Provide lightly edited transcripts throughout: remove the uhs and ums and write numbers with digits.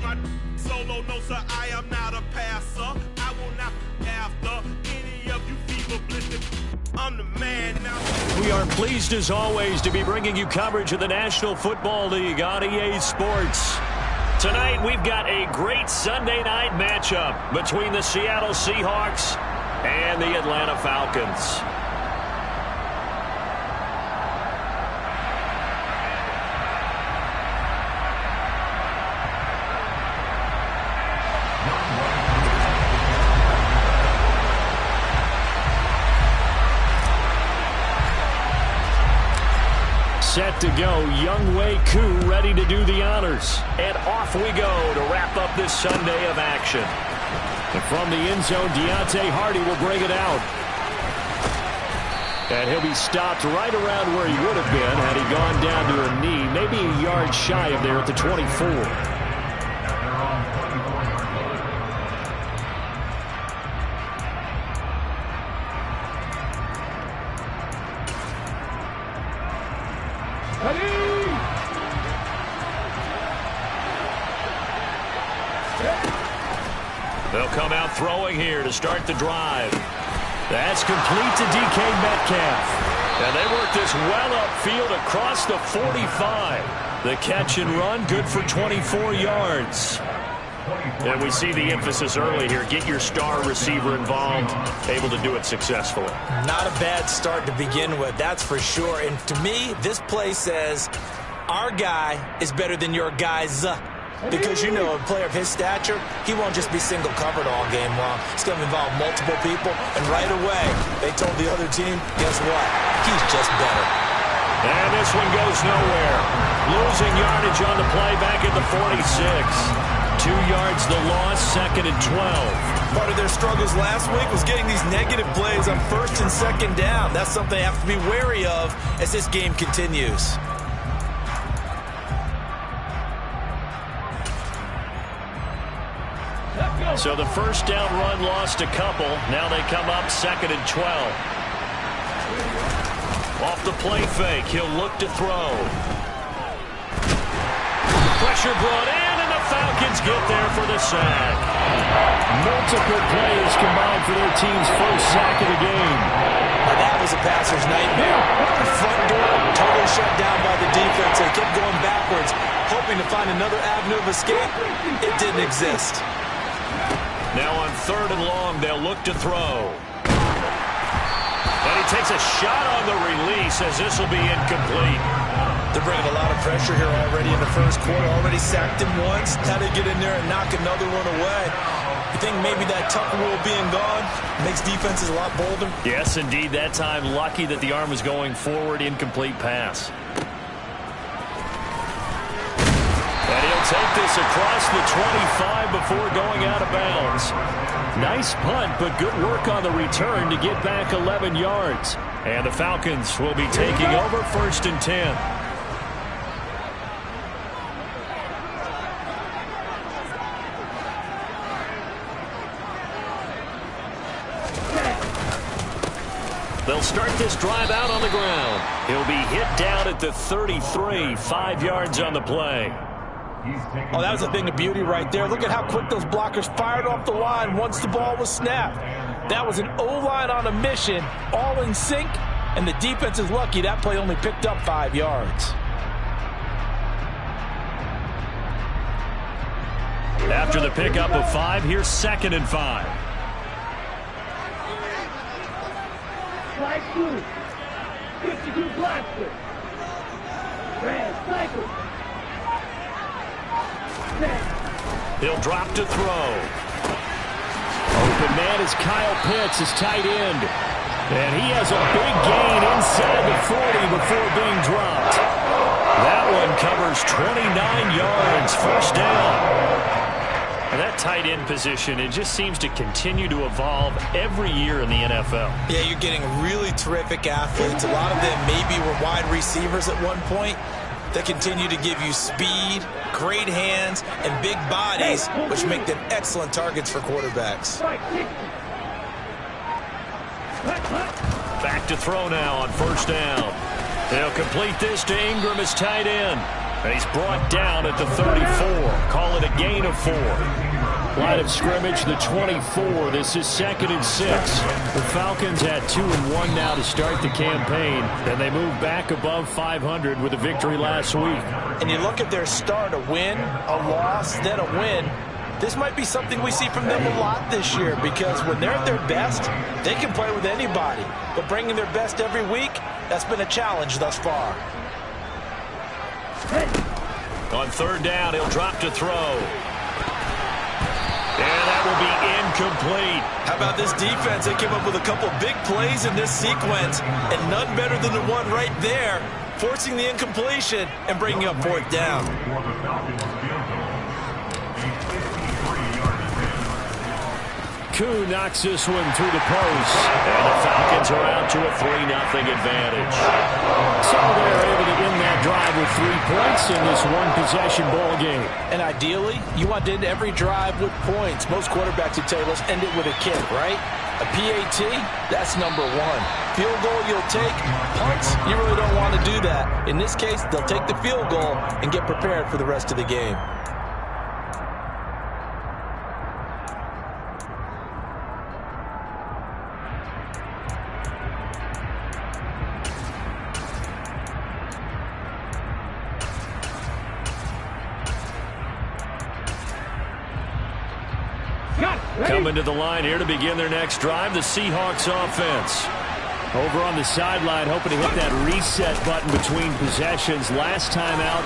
my solo, no sir, I am not a passer. I will not after any of you fever blistered. I'm the man now. We are pleased as always to be bringing you coverage of the National Football League on EA Sports. Tonight we've got a great Sunday night matchup between the Seattle Seahawks and the Atlanta Falcons. Set to go, Younghoe Koo ready to do the honors. And off we go to wrap up this Sunday of action. And from the end zone, Deontay Hardy will bring it out. And he'll be stopped right around where he would have been had he gone down to a knee, maybe a yard shy of there at the 24. They'll come out throwing here to start the drive. That's complete to DK Metcalf. And they work this well upfield across the 45. The catch and run, good for 24 yards. And we see the emphasis early here. Get your star receiver involved, able to do it successfully. Not a bad start to begin with, that's for sure. And to me, this play says our guy is better than your guy's. Because, you know, a player of his stature, he won't just be single covered all game long. It's going to involve multiple people. And right away, they told the other team, guess what? He's just better. And this one goes nowhere. Losing yardage on the play back at the 46. 2 yards the loss, 2nd and 12. Part of their struggles last week was getting these negative plays on 1st and 2nd down. That's something they have to be wary of as this game continues. So the first down run lost a couple. Now they come up 2nd and 12. Off the play fake, he'll look to throw. Pressure brought in, and the Falcons get there for the sack. Multiple plays combined for their team's first sack of the game. Now that was a passer's nightmare. The front door totally shut down by the defense. They kept going backwards, hoping to find another avenue of escape. It didn't exist. Now on 3rd and long, they'll look to throw. And he takes a shot on the release as this will be incomplete. They're bringing a lot of pressure here already in the first quarter. Already sacked him once. Now they get in there and knock another one away. You think maybe that Tucker rule being gone makes defenses a lot bolder? Yes, indeed. That time, lucky that the arm was going forward. Incomplete pass. And he'll take this across the 25 before going out of bounds. Nice punt, but good work on the return to get back 11 yards. And the Falcons will be taking over 1st and 10. They'll start this drive out on the ground. He'll be hit down at the 33, 5 yards on the play. Oh, that was a thing of beauty right there. Look at how quick those blockers fired off the line once the ball was snapped. That was an O-line on a mission, all in sync, and the defense is lucky that play only picked up 5 yards. After the pickup of 5, here's 2nd and 5. Strike 2. 52 blaster. Red cycle. He'll drop to throw. Open man is Kyle Pitts, his tight end. And he has a big gain inside the 40 before being dropped. That one covers 29 yards, 1st down. And that tight end position, it just seems to continue to evolve every year in the NFL. Yeah, you're getting really terrific athletes. A lot of them maybe were wide receivers at one point. They continue to give you speed, great hands, and big bodies, which make them excellent targets for quarterbacks. Back to throw now on 1st down. They'll complete this to Ingram as tight end. And he's brought down at the 34. Call it a gain of 4. Line of scrimmage, the 24. This is 2nd and 6. The Falcons at 2-1 now to start the campaign. And they move back above 500 with a victory last week. And you look at their start, a win, a loss, then a win. This might be something we see from them a lot this year, because when they're at their best, they can play with anybody. But bringing their best every week, that's been a challenge thus far. On 3rd down, he'll drop to throw. And that will be incomplete. How about this defense? They came up with a couple big plays in this sequence, and none better than the one right there, forcing the incompletion and bringing up 4th down. Koo knocks this one through the post, and the Falcons are out to a 3-0 advantage. So they're able to end that drive with 3 points in this one-possession ball game. And ideally, you want to end every drive with points. Most quarterbacks would tell you, let's end it with a kick, right? A PAT, that's number 1. Field goal you'll take. Punts, you really don't want to do that. In this case, they'll take the field goal and get prepared for the rest of the game. Coming to the line here to begin their next drive, the Seahawks offense. Over on the sideline, hoping to hit that reset button between possessions. Last time out,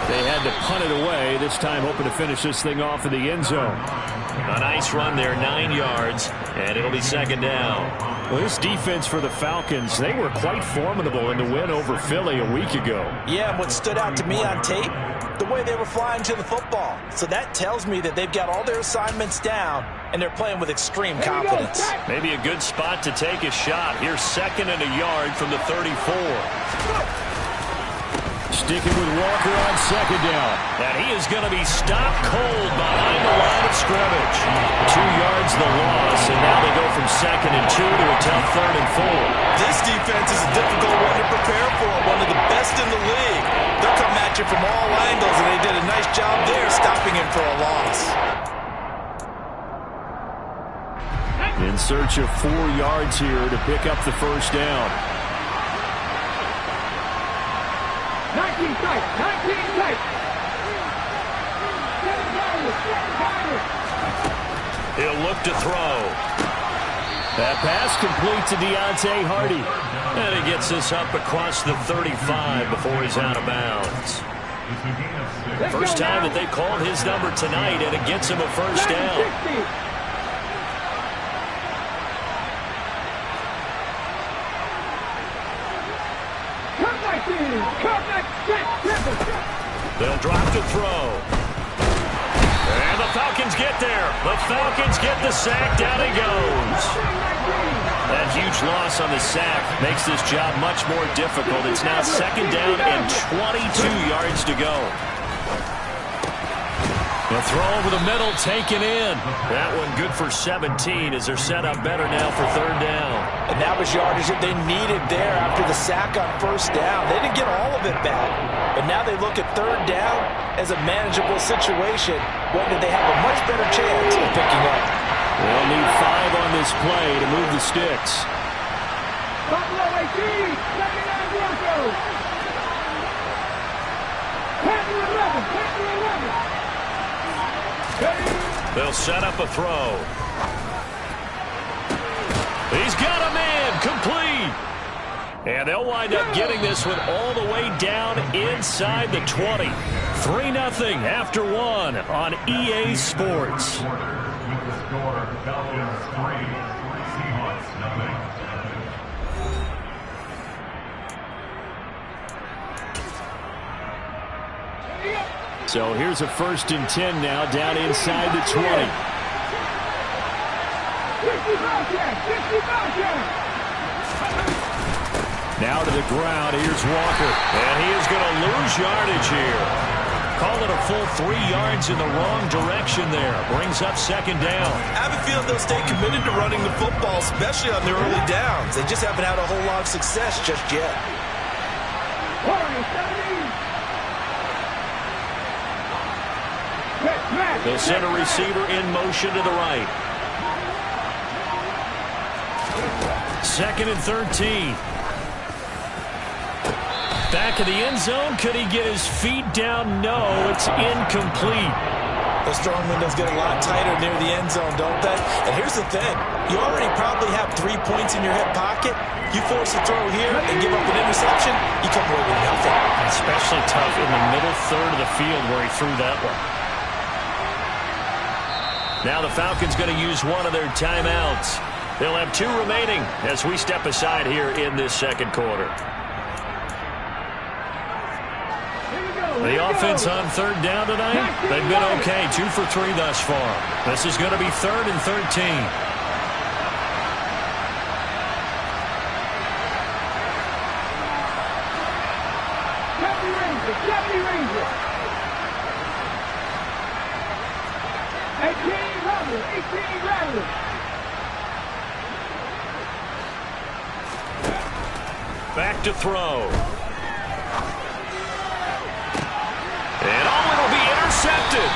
they had to punt it away. This time, hoping to finish this thing off in the end zone. A nice run there, 9 yards, and it'll be 2nd down. Well, this defense for the Falcons, they were quite formidable in the win over Philly a week ago. Yeah, and what stood out to me on tape, the way they were flying to the football. So that tells me that they've got all their assignments down, and they're playing with extreme confidence. Maybe a good spot to take a shot. Here's 2nd and a yard from the 34. Sticking with Walker on 2nd down. And he is going to be stopped cold behind the line of scrimmage. 2 yards the loss, and now they go from 2nd and 2 to a tough 3rd and 4. This defense is a difficult one to prepare for, one of the best in the league. They'll come at you from all angles, and they did a nice job there stopping him for a loss. In search of 4 yards here to pick up the 1st down. 19 tight, 19 tight. He'll look to throw. That pass complete to Deontay Hardy. And he gets this up across the 35 before he's out of bounds. First time that they called his number tonight, and it gets him a 1st down. They'll drop to throw. And the Falcons get there. The Falcons get the sack. Down he goes. That huge loss on the sack makes this job much more difficult. It's now 2nd down and 22 yards to go. The throw over the middle, taken in. That one good for 17 as they're set up better now for 3rd down. And that was yardage that they needed there after the sack on 1st down. They didn't get all of it back, but now they look at 3rd down as a manageable situation, one that they have a much better chance of picking up. They'll need 5 on this play to move the sticks. Buffalo 18, 79 Broncos. 10-11, 10-11. They'll set up a throw. He's got a man, complete. And they'll wind up getting this one all the way down inside the 20. 3-0 after 1 on EA Sports. So here's a 1st and 10 now, down inside the 20. Now to the ground, here's Walker. And he is going to lose yardage here. Call it a full 3 yards in the wrong direction there. Brings up 2nd down. I have a feeling they'll stay committed to running the football, especially on their early downs. They just haven't had a whole lot of success just yet. They'll send a receiver in motion to the right. 2nd and 13. Back of the end zone. Could he get his feet down? No, it's incomplete. Those throwing windows get a lot tighter near the end zone, don't they? And here's the thing. You already probably have 3 points in your hip pocket. You force a throw here and give up an interception, you come away with nothing. Especially tough in the middle third of the field where he threw that one. Now the Falcons going to use one of their timeouts. They'll have 2 remaining as we step aside here in this second quarter. The offense on 3rd down tonight, they've been okay. 2 for 3 thus far. This is going to be 3rd and 13. Jeffrey Ranger. 18 Rattler. Back to throw. And it'll be intercepted.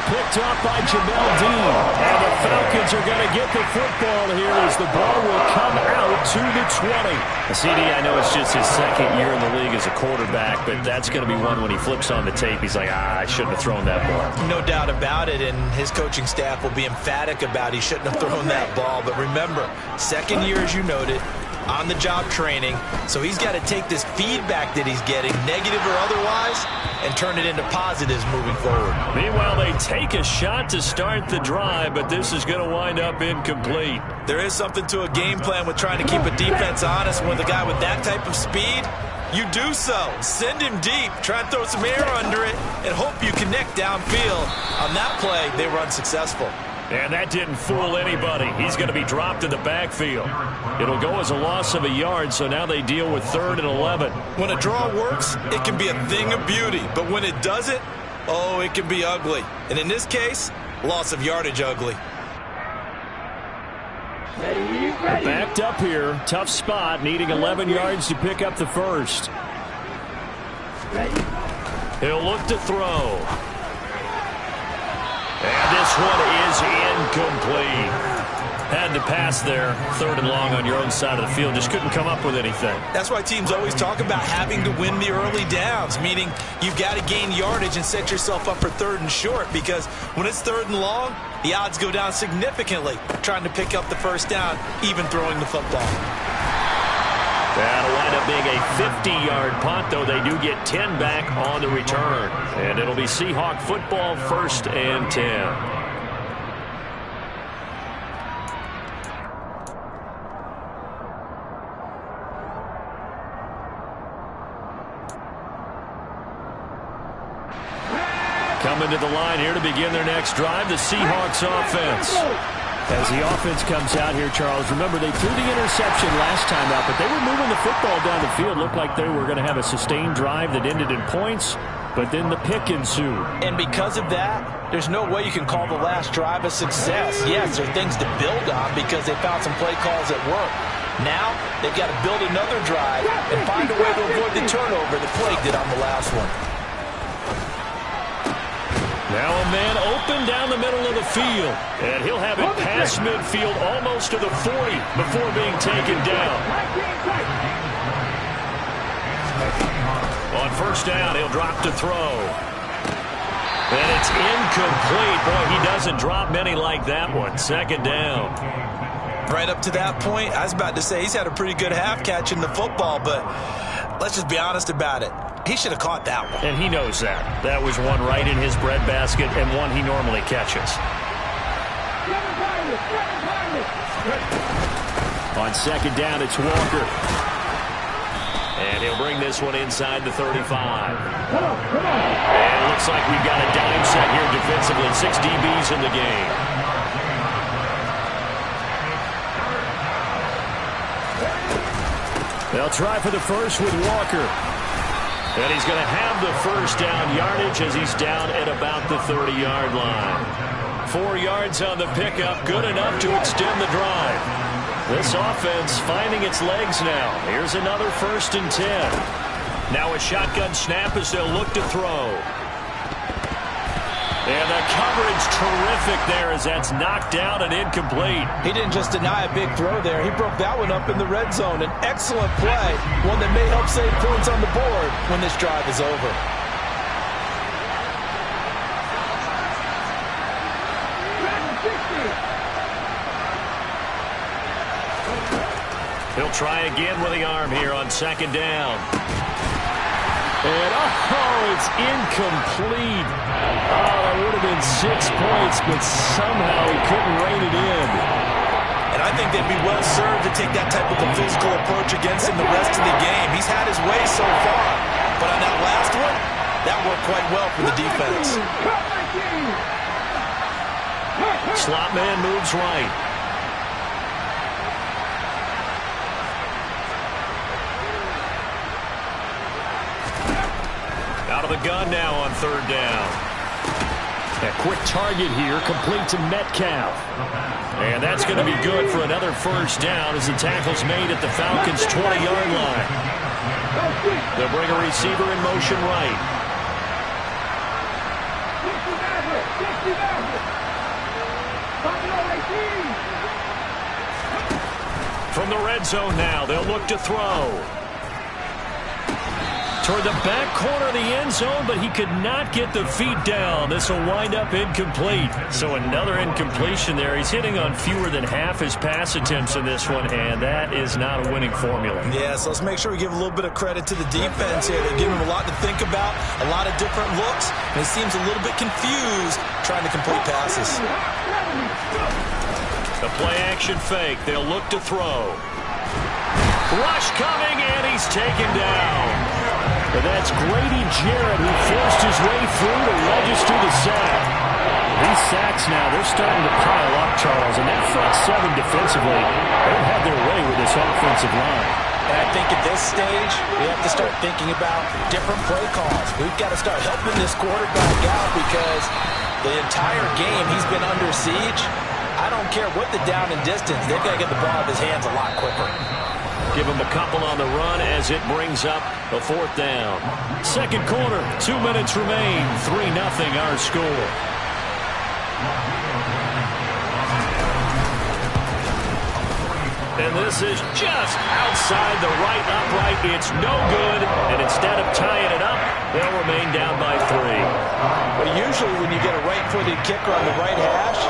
Picked up by Jamel Dean. And the Falcons are going to get the football here as the ball will come out to the 20. CD, I know it's just his 2nd year in the league as a quarterback, but that's going to be one when he flips on the tape. He's like, I shouldn't have thrown that ball. No doubt about it, and his coaching staff will be emphatic about he shouldn't have thrown that ball. But remember, 2nd year, as you noted, on-the-job training, so he's got to take this feedback that he's getting, negative or otherwise, and turn it into positives moving forward. Meanwhile, they take a shot to start the drive, but this is going to wind up incomplete. There is something to a game plan with trying to keep a defense honest. With a guy with that type of speed, you do so. Send him deep, try and throw some air under it, and hope you connect downfield. On that play, they were unsuccessful. And that didn't fool anybody. He's going to be dropped in the backfield. It'll go as a loss of a yard, so now they deal with 3rd and 11. When a draw works, it can be a thing of beauty. But when it doesn't, oh, it can be ugly. And in this case, loss of yardage ugly. Backed up here. Tough spot, needing 11 yards to pick up the first. He'll look to throw. And this one is incomplete. Had to pass there, 3rd and long on your own side of the field. Just couldn't come up with anything. That's why teams always talk about having to win the early downs, meaning you've got to gain yardage and set yourself up for 3rd and short, because when it's 3rd and long, the odds go down significantly trying to pick up the first down, even throwing the football. That'll wind up being a 50-yard punt, though they do get 10 back on the return. And it'll be Seahawk football, 1st and 10. Coming to the line here to begin their next drive, the Seahawks offense. As the offense comes out here, Charles, remember they threw the interception last time out, but they were moving the football down the field. Looked like they were going to have a sustained drive that ended in points, but then the pick ensued. And because of that, there's no way you can call the last drive a success. Yes, there are things to build on because they found some play calls that work. Now, they've got to build another drive and find a way to avoid the turnover that plagued it on the last one. Now a man open down the middle of the field, and he'll have it past midfield almost to the 40 before being taken down. On 1st down, he'll drop to throw. And it's incomplete. Boy, he doesn't drop many like that one. 2nd down. Right up to that point, I was about to say he's had a pretty good half catching the football, but let's just be honest about it. He should have caught that one. And he knows that. That was one right in his breadbasket and one he normally catches. On 2nd down, it's Walker. And he'll bring this one inside the 35. And it looks like we've got a dime set here defensively. 6 DBs in the game. They'll try for the first with Walker. And he's going to have the first down yardage as he's down at about the 30-yard line. 4 yards on the pickup, good enough to extend the drive. This offense finding its legs now. Here's another 1st and 10. Now a shotgun snap as they'll look to throw. And the coverage terrific there as that's knocked down and incomplete. He didn't just deny a big throw there. He broke that one up in the red zone. An excellent play, one that may help save points on the board when this drive is over. He'll try again with the arm here on second down. And, it's incomplete. Oh, that would have been 6 points, but somehow he couldn't rein it in. And I think they'd be well served to take that type of a physical approach against him the rest of the game. He's had his way so far, but on that last one, that worked quite well for the defense. Slot man moves right. Out of the gun now on third down. A quick target here, complete to Metcalf. And that's going to be good for another first down as the tackle's made at the Falcons' 20-yard line. They'll bring a receiver in motion right. From the red zone now, they'll look to throw. Toward the back corner of the end zone, but he could not get the feet down. This will wind up incomplete. So another incompletion there. He's hitting on fewer than half his pass attempts in this one, and that is not a winning formula. Yeah, so let's make sure we give a little bit of credit to the defense here. They're giving him a lot to think about, a lot of different looks, and he seems a little bit confused trying to complete passes. The play-action fake. They'll look to throw. Rush coming, and he's taken down. But that's Grady Jarrett who forced his way through to register the sack. These sacks now, they're starting to pile up, Charles, and that front seven defensively, they've had their way with this offensive line. And I think at this stage, we have to start thinking about different play calls. We've got to start helping this quarterback out because the entire game he's been under siege. I don't care what the down and distance, they've got to get the ball out of his hands a lot quicker. Give him a couple on the run as it brings up a fourth down. Second quarter, 2 minutes remain. 3-0 our score. And this is just outside the right upright. It's no good. And instead of tying it up, they'll remain down by 3. But usually when you get a right-footed kicker on the right hash,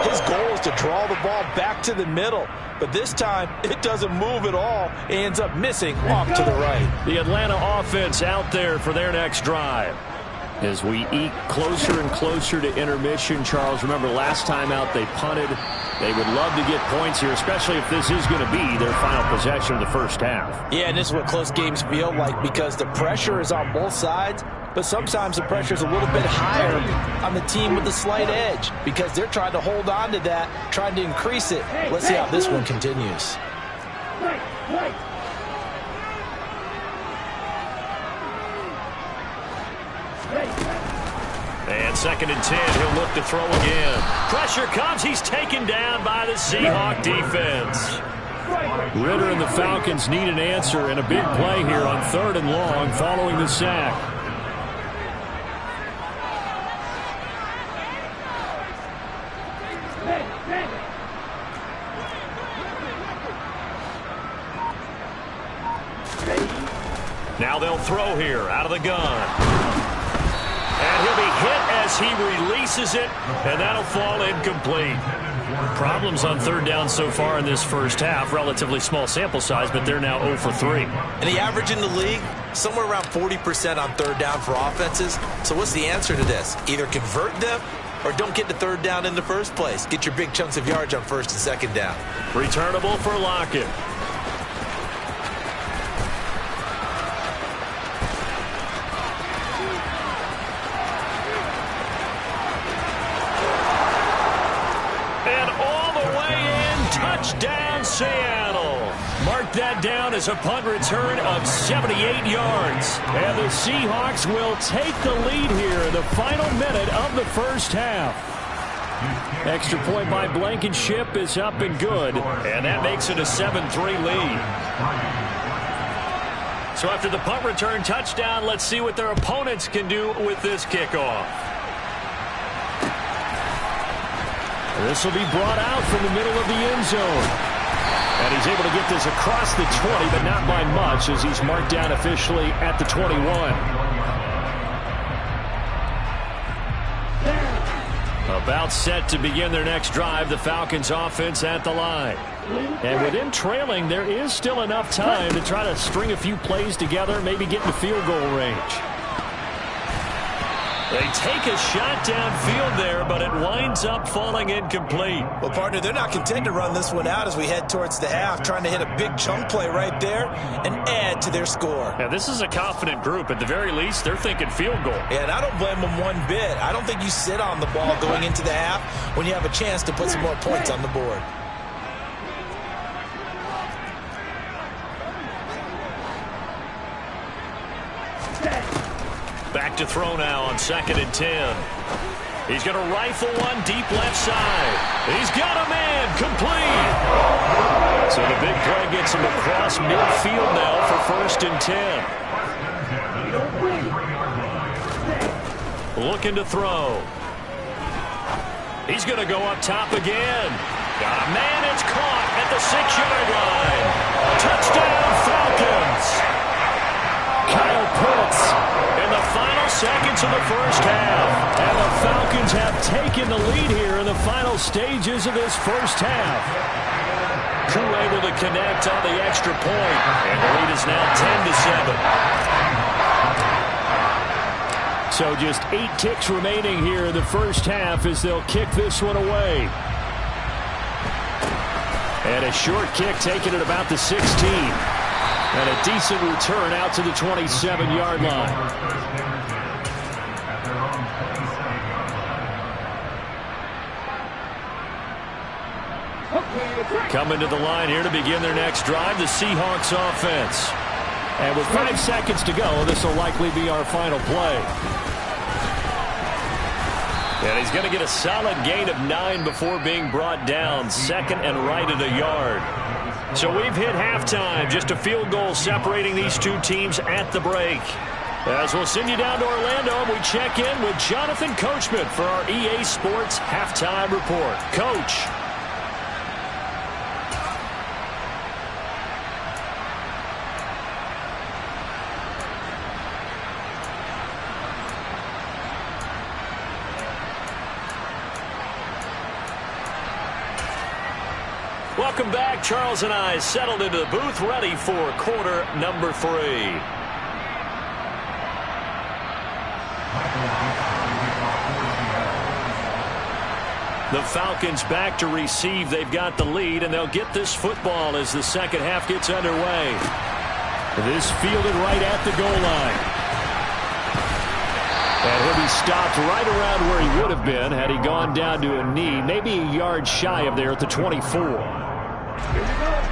his goal is to draw the ball back to the middle. But this time, it doesn't move at all. It ends up missing off to the right. The Atlanta offense out there for their next drive. As we eke closer and closer to intermission, Charles, remember last time out they punted. They would love to get points here, especially if this is going to be their final possession of the first half. Yeah, and this is what close games feel like because the pressure is on both sides. But sometimes the pressure is a little bit higher on the team with the slight edge because they're trying to hold on to that, trying to increase it. Let's see how this one continues. And 2nd and 10, he'll look to throw again. Pressure comes, he's taken down by the Seahawk defense. Ridder and the Falcons need an answer and a big play here on 3rd and long following the sack. Now they'll throw here out of the gun. And he'll be hit as he releases it, and that'll fall incomplete. Problems on 3rd down so far in this first half. Relatively small sample size, but they're now 0 for 3. And the average in the league, somewhere around 40% on 3rd down for offenses. So what's the answer to this? Either convert them or don't get to 3rd down in the first place. Get your big chunks of yards on 1st and 2nd down. Returnable for Lockett. Touchdown, Seattle. Mark that down as a punt return of 78 yards. And the Seahawks will take the lead here in the final minute of the first half. Extra point by Blankenship is up and good. And that makes it a 7-3 lead. So after the punt return touchdown, let's see what their opponents can do with this kickoff. This will be brought out from the middle of the end zone. And he's able to get this across the 20, but not by much, as he's marked down officially at the 21. About set to begin their next drive, the Falcons offense at the line. And with them trailing, there is still enough time to try to string a few plays together, maybe get in the field goal range. They take a shot downfield there, but it winds up falling incomplete. Well, partner, they're not content to run this one out as we head towards the half, trying to hit a big chunk play right there and add to their score. Yeah, this is a confident group. At the very least, they're thinking field goal. Yeah, and I don't blame them one bit. I don't think you sit on the ball going into the half when you have a chance to put some more points on the board. Back to throw now on 2nd and 10. He's going to rifle one deep left side. He's got a man, complete. So the big play gets him across midfield now for 1st and 10. Looking to throw. He's going to go up top again. Got a man, it's caught at the 6-yard line. Touchdown, Falcons. Kyle Pitts in the final seconds of the first half. And the Falcons have taken the lead here in the final stages of this first half. Crew able to connect on the extra point. And the lead is now 10-7. So just 8 ticks remaining here in the first half as they'll kick this one away. And a short kick taken at about the 16. And a decent return out to the 27-yard line. Coming to the line here to begin their next drive, the Seahawks offense. And with 5 seconds to go, this will likely be our final play. And he's going to get a solid gain of 9 before being brought down. 2nd and right at a yard. So we've hit halftime. Just a field goal separating these two teams at the break. As we'll send you down to Orlando, and we check in with Jonathan Coachman for our EA Sports Halftime Report. Coach. Welcome back. Charles and I settled into the booth, ready for quarter number 3. The Falcons back to receive. They've got the lead, and they'll get this football as the second half gets underway. This fielded right at the goal line. And he'll be stopped right around where he would have been had he gone down to a knee, maybe a yard shy of there at the 24.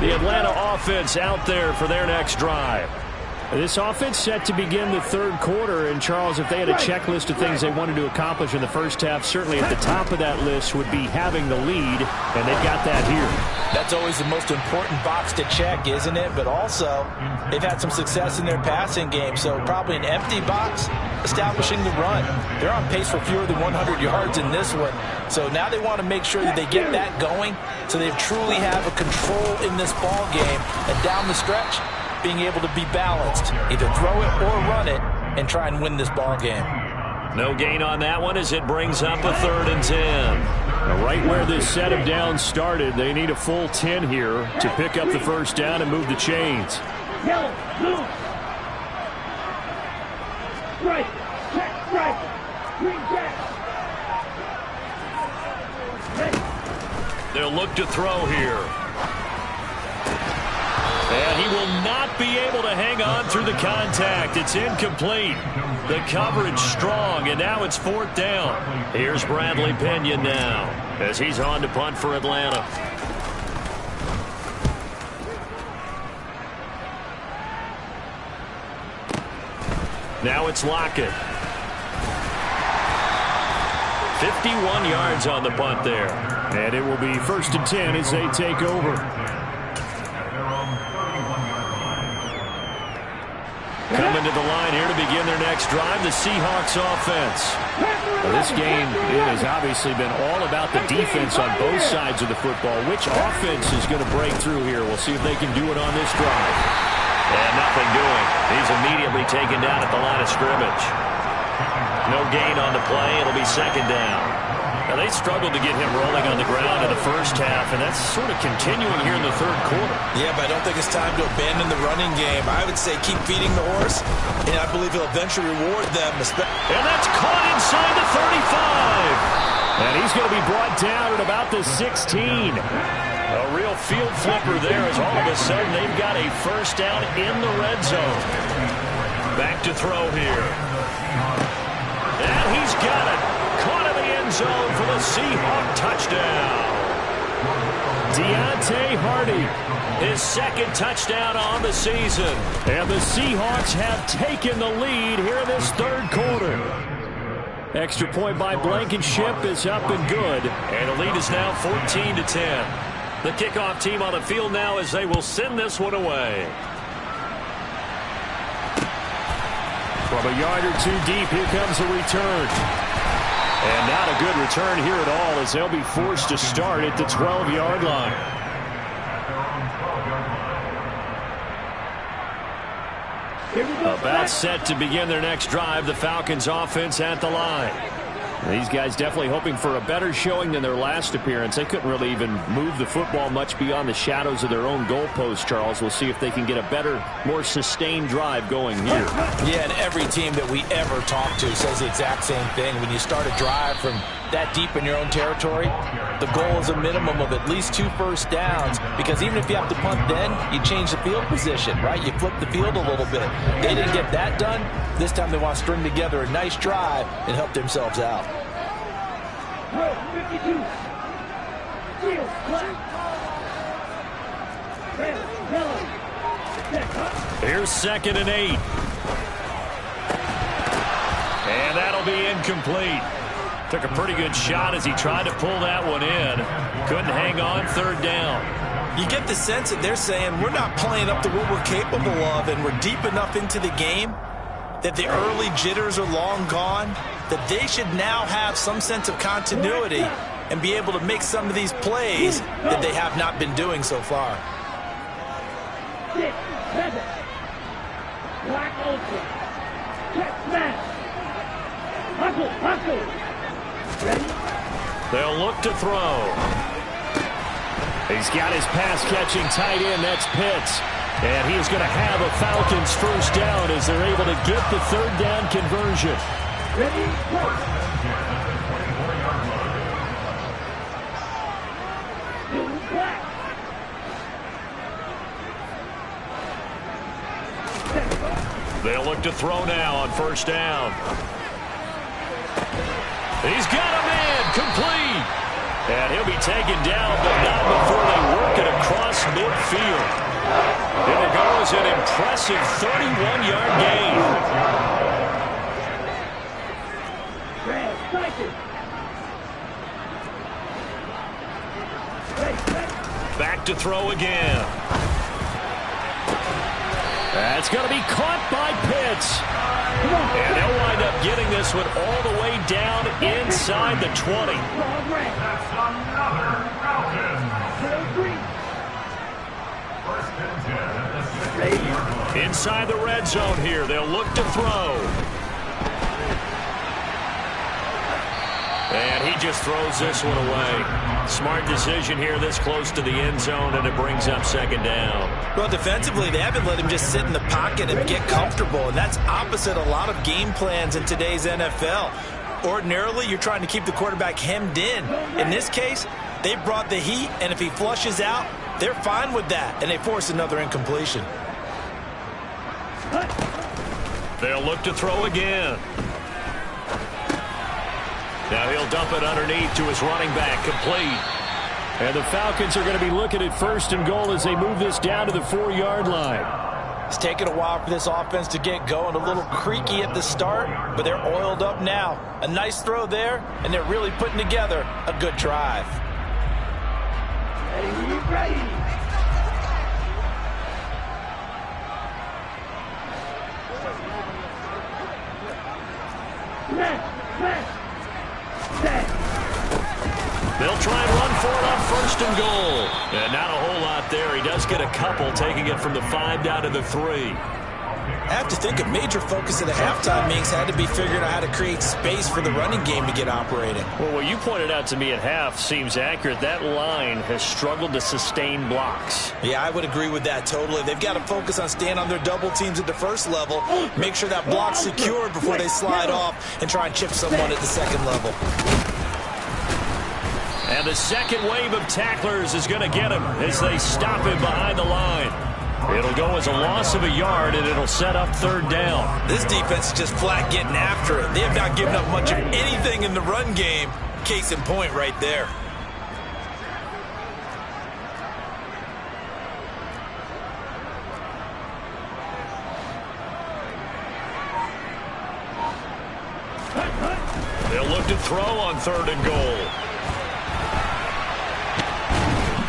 The Atlanta offense out there for their next drive. This offense set to begin the third quarter, and Charles, if they had a checklist of things they wanted to accomplish in the first half, certainly at the top of that list would be having the lead, and they've got that here. That's always the most important box to check, isn't it? But also, they've had some success in their passing game, so probably an empty box establishing the run. They're on pace for fewer than 100 yards in this one, so now they want to make sure that they get that going so they truly have a control in this ball game, and down the stretch, being able to be balanced, either throw it or run it, and try and win this ball game. No gain on that one as it brings up a 3rd and 10. Now, right where this set of downs started, they need a full 10 here to pick up the first down and move the chains. Yellow, blue. Right, check, right. Green jack. They'll look to throw here. And he will not be able to hang on through the contact. It's incomplete. The coverage strong, and now it's 4th down. Here's Bradley Pinion now as he's on to punt for Atlanta. Now it's Lockett. 51 yards on the punt there. And it will be 1st and 10 as they take over. Coming to the line here to begin their next drive, the Seahawks offense. Well, this game has obviously been all about the defense on both sides of the football. Which offense is going to break through here? We'll see if they can do it on this drive. And nothing doing. He's immediately taken down at the line of scrimmage. No gain on the play. It'll be second down. Now, they struggled to get him rolling on the ground in the first half, and that's sort of continuing here in the third quarter. Yeah, but I don't think it's time to abandon the running game. I would say keep feeding the horse, and I believe he'll eventually reward them. And that's caught inside the 35. And he's going to be brought down at about the 16. A real field flipper there as all of a sudden they've got a first down in the red zone. Back to throw here. And he's got it. Caught in the end zone for the Seahawk touchdown. Deontay Hardy, his second touchdown on the season. And the Seahawks have taken the lead here in this third quarter. Extra point by Blankenship is up and good. And the lead is now 14-10. The kickoff team on the field now as they will send this one away. From a yard or two deep, here comes the return. And not a good return here at all as they'll be forced to start at the 12-yard line. About set to begin their next drive, the Falcons offense at the line. These guys definitely hoping for a better showing than their last appearance. They couldn't really even move the football much beyond the shadows of their own goalpost, Charles. We'll see if they can get a better, more sustained drive going here. Yeah, and every team that we ever talk to says the exact same thing. When you start a drive from that deep in your own territory, the goal is a minimum of at least 2 first downs, because even if you have to punt then, you change the field position, right? You flip the field a little bit. They didn't get that done. This time they want to string together a nice drive and help themselves out. 52. Field flat. Here's 2nd and 8. And that'll be incomplete. Took a pretty good shot as he tried to pull that one in. Couldn't hang on, 3rd down. You get the sense that they're saying we're not playing up to what we're capable of, and we're deep enough into the game that the early jitters are long gone, that they should now have some sense of continuity and be able to make some of these plays that they have not been doing so far. 6, 7. Black open. Check smash. Hustle. Ready? They'll look to throw. He's got his pass-catching tight end. That's Pitts. And he is going to have a Falcons first down as they're able to get the 3rd down conversion. Ready? Go. Black. They'll look to throw now on first down. He's got a man complete. And he'll be taken down, but not before they work it across midfield. It'll go as an impressive 31-yard gain. Back to throw again. That's going to be caught by Pitts. And they'll wind up getting this one all the way down inside the 20. That's another Falcons. Inside the red zone here, they'll look to throw. And he just throws this one away. Smart decision here this close to the end zone, and it brings up 2nd down. Well, defensively, they haven't let him just sit in the pocket and get comfortable, and that's opposite a lot of game plans in today's NFL. Ordinarily, you're trying to keep the quarterback hemmed in. In this case, they brought the heat, and if he flushes out, they're fine with that, and they force another incompletion. They'll look to throw again. Now he'll dump it underneath to his running back, complete. And the Falcons are going to be looking at 1st and goal as they move this down to the 4-yard line. It's taken a while for this offense to get going. A little creaky at the start, but they're oiled up now. A nice throw there, and they're really putting together a good drive. They'll try and run for it on 1st and goal. And not a whole lot there. He does get a couple, taking it from the 5 down to the 3. I have to think a major focus of the halftime meetings had to be figuring out how to create space for the running game to get operating. Well, what you pointed out to me at half seems accurate. That line has struggled to sustain blocks. Yeah, I would agree with that totally. They've got to focus on staying on their double teams at the first level, make sure that block's secured before they slide off and try and chip someone at the second level. And the second wave of tacklers is going to get him as they stop him behind the line. It'll go as a loss of a yard, and it'll set up 3rd down. This defense is just flat getting after it. They have not given up much of anything in the run game. Case in point right there. They'll look to throw on 3rd and goal.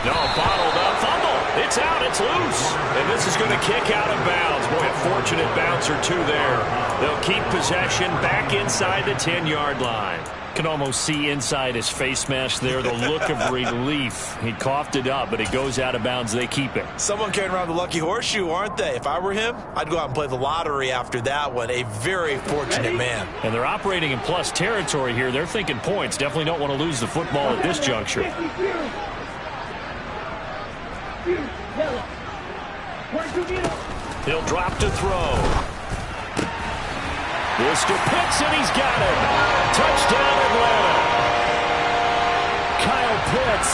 No, bottled up, fumble. It's out, it's loose. And this is going to kick out of bounds. Boy, a fortunate bounce or two there. They'll keep possession back inside the 10-yard line. Can almost see inside his face mask there, the look of relief. He coughed it up, but it goes out of bounds. They keep it. Someone carrying around the lucky horseshoe, aren't they? If I were him, I'd go out and play the lottery after that one. A very fortunate man. And they're operating in plus territory here. They're thinking points. Definitely don't want to lose the football at this juncture. He'll drop to throw. This to Pitts, and he's got it. Touchdown, Atlanta. Kyle Pitts,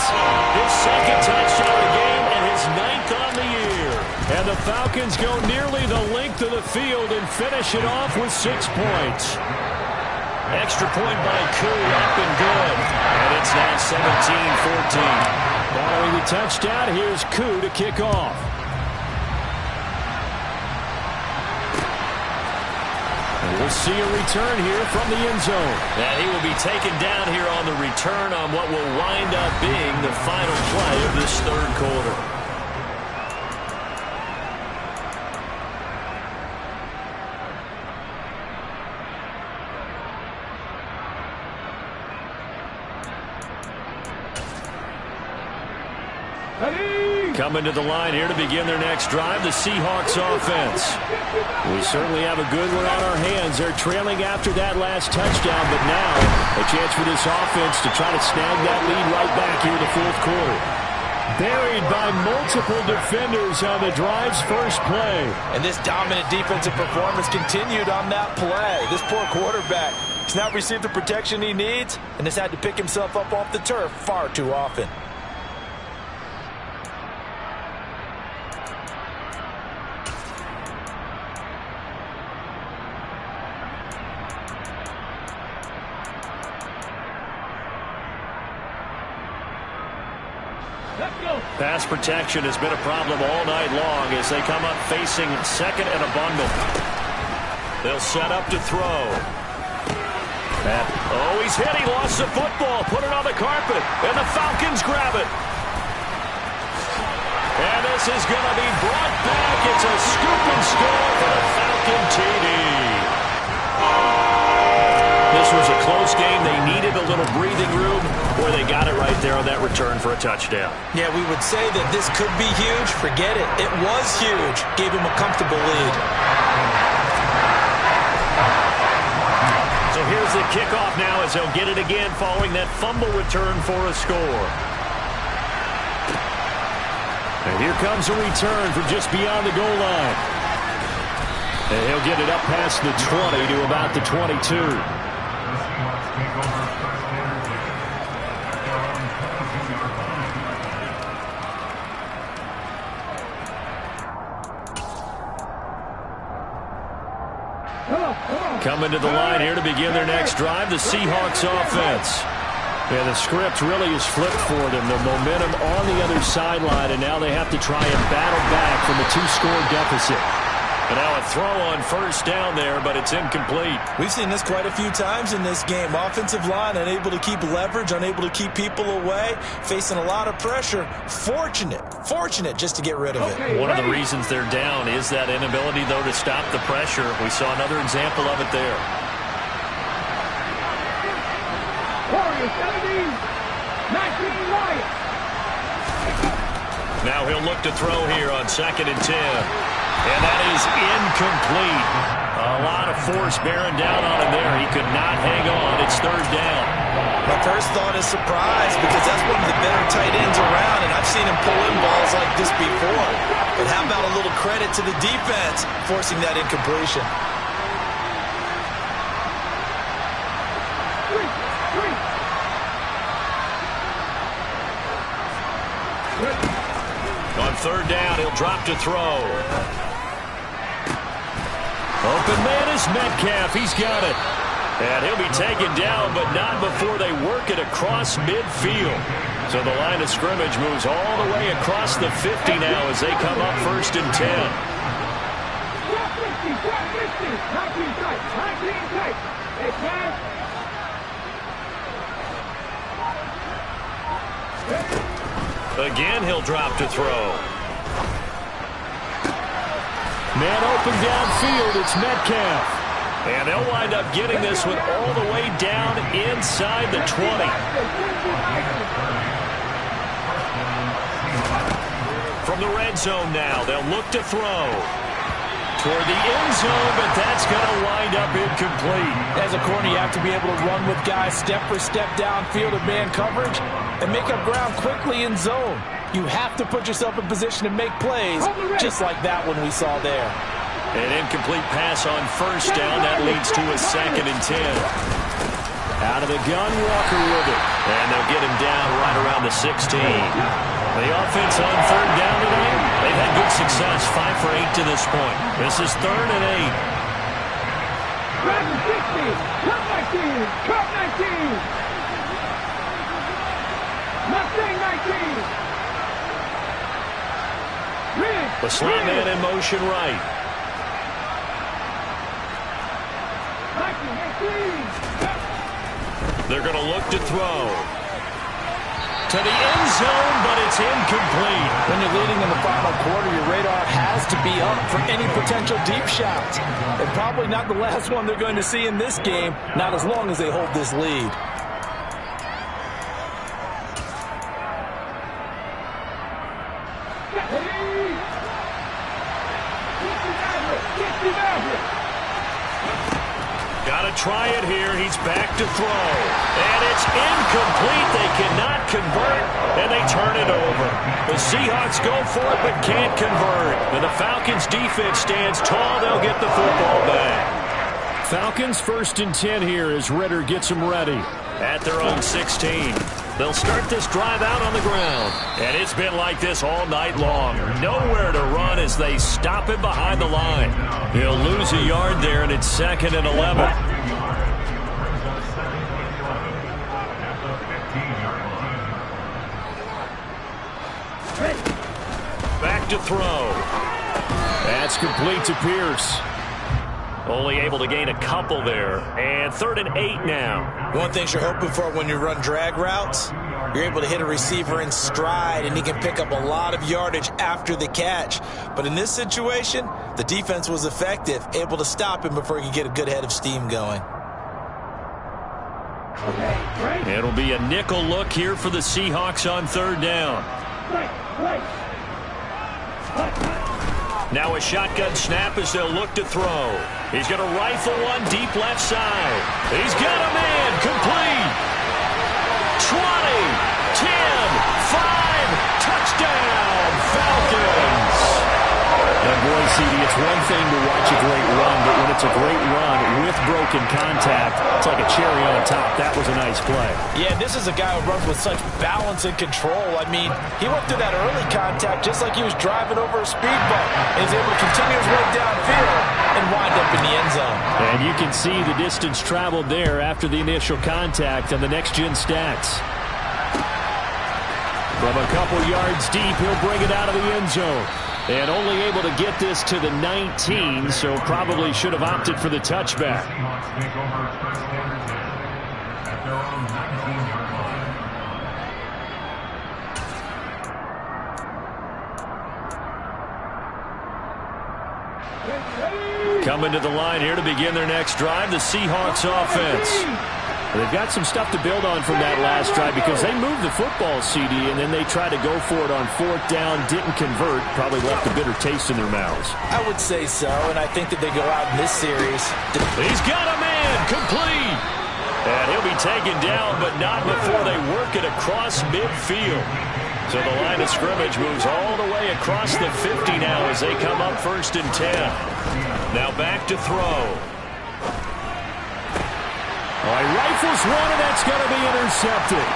his 2nd touchdown of the game and his 9th on the year. And the Falcons go nearly the length of the field and finish it off with 6 points. Extra point by Koo, up and good. And it's now 17-14. Following the touchdown, here's Koo to kick off. And we'll see a return here from the end zone. And he will be taken down here on the return on what will wind up being the final play of this 3rd quarter. Coming to the line here to begin their next drive, the Seahawks offense. We certainly have a good one on our hands. They're trailing after that last touchdown, but now a chance for this offense to try to snag that lead right back here in the 4th quarter. Buried by multiple defenders on the drive's first play. And this dominant defensive performance continued on that play. This poor quarterback has not received the protection he needs and has had to pick himself up off the turf far too often. Pass protection has been a problem all night long as they come up facing 2nd and a bundle. They'll set up to throw. Oh, he's hit. He lost the football. Put it on the carpet. And the Falcons grab it. And this is going to be brought back. It's a scoop and score for the Falcon TD. This was a close game. They needed a little breathing room, or they got it right there on that return for a touchdown. Yeah, we would say that this could be huge. Forget it. It was huge. Gave him a comfortable lead. So here's the kickoff now as they'll get it again following that fumble return for a score. And here comes a return from just beyond the goal line. And he'll get it up past the 20 to about the 22. Coming to the line here to begin their next drive, the Seahawks offense. Yeah, the script really is flipped for them. The momentum on the other sideline, and now they have to try and battle back from a 2-score deficit. And now a throw on 1st down there, but it's incomplete. We've seen this quite a few times in this game. Offensive line unable to keep leverage, unable to keep people away, facing a lot of pressure. Fortunate just to get rid of it. One of the reasons they're down is that inability, though, to stop the pressure. We saw another example of it there. Now he'll look to throw here on 2nd and 10. And that is incomplete. A lot of force bearing down on him there. He could not hang on. It's 3rd down. My first thought is surprise because that's one of the better tight ends around, and I've seen him pull in balls like this before. But how about a little credit to the defense forcing that incompletion? On 3rd down, he'll drop to throw. Open man is Metcalf. He's got it. And he'll be taken down, but not before they work it across midfield. So the line of scrimmage moves all the way across the 50 now as they come up 1st and 10. Again, he'll drop to throw. Man open downfield, it's Metcalf. And they'll wind up getting this one all the way down inside the 20. From the red zone now, they'll look to throw. Toward the end zone, but that's going to wind up incomplete. As a corner, you have to be able to run with guys step for step downfield in man coverage and make up ground quickly in zone. You have to put yourself in position to make plays, just like that one we saw there. An incomplete pass on 1st down. That leads to a 2nd and 10. Out of the gun, Walker with it. And they'll get him down right around the 16. The offense on 3rd down tonight, they've had good success. 5 for 8 to this point. This is 3rd and 8. Grab the 60. Cut 19. Cut 19. Mustang 19. The slot man in motion right. They're going to look to throw. To the end zone, but it's incomplete. When you're leading in the final quarter, your radar has to be up for any potential deep shots. And probably not the last one they're going to see in this game, not as long as they hold this lead. Got to try it here. He's back to throw. And it's incomplete. They cannot convert, and they turn it over. The Seahawks go for it, but can't convert. And the Falcons' defense stands tall. They'll get the football back. Falcons 1st and 10 here as Ritter gets them ready. At their own 16. They'll start this drive out on the ground. And it's been like this all night long. Nowhere to run as they stop him behind the line. He'll lose a yard there, and it's 2nd and 11. Back to throw. That's complete to Pierce. Only able to gain a couple there. And 3rd and 8 now. One thing you're hoping for when you run drag routes, you're able to hit a receiver in stride, and he can pick up a lot of yardage after the catch. But in this situation, the defense was effective, able to stop him before he could get a good head of steam going. It'll be a nickel look here for the Seahawks on 3rd down. Now a shotgun snap as they'll look to throw. He's going to rifle one deep left side. He's got a man complete. 20, 10, 5, touchdown, Falcons. And boy, CD, it's one thing to watch a great run, but when it's a great run with broken contact, it's like a cherry on top. That was a nice play. Yeah, this is a guy who runs with such balance and control. I mean, he went through that early contact just like he was driving over a speed bump. And he's able to continue his way downfield and wind up in the end zone. And you can see the distance traveled there after the initial contact on the next-gen stats. From a couple yards deep, he'll bring it out of the end zone. And only able to get this to the 19, so probably should have opted for the touchback. Coming to the line here to begin their next drive, the Seahawks offense. They've got some stuff to build on from that last drive because they moved the football, CD, and then they tried to go for it on 4th down, didn't convert, probably left a bitter taste in their mouths. I would say so, and I think that they go out in this series. He's got a man, complete. And he'll be taken down, but not before they work it across midfield. So the line of scrimmage moves all the way across the 50 now as they come up 1st and 10. Now back to throw. All right, rifles one, and that's going to be intercepted.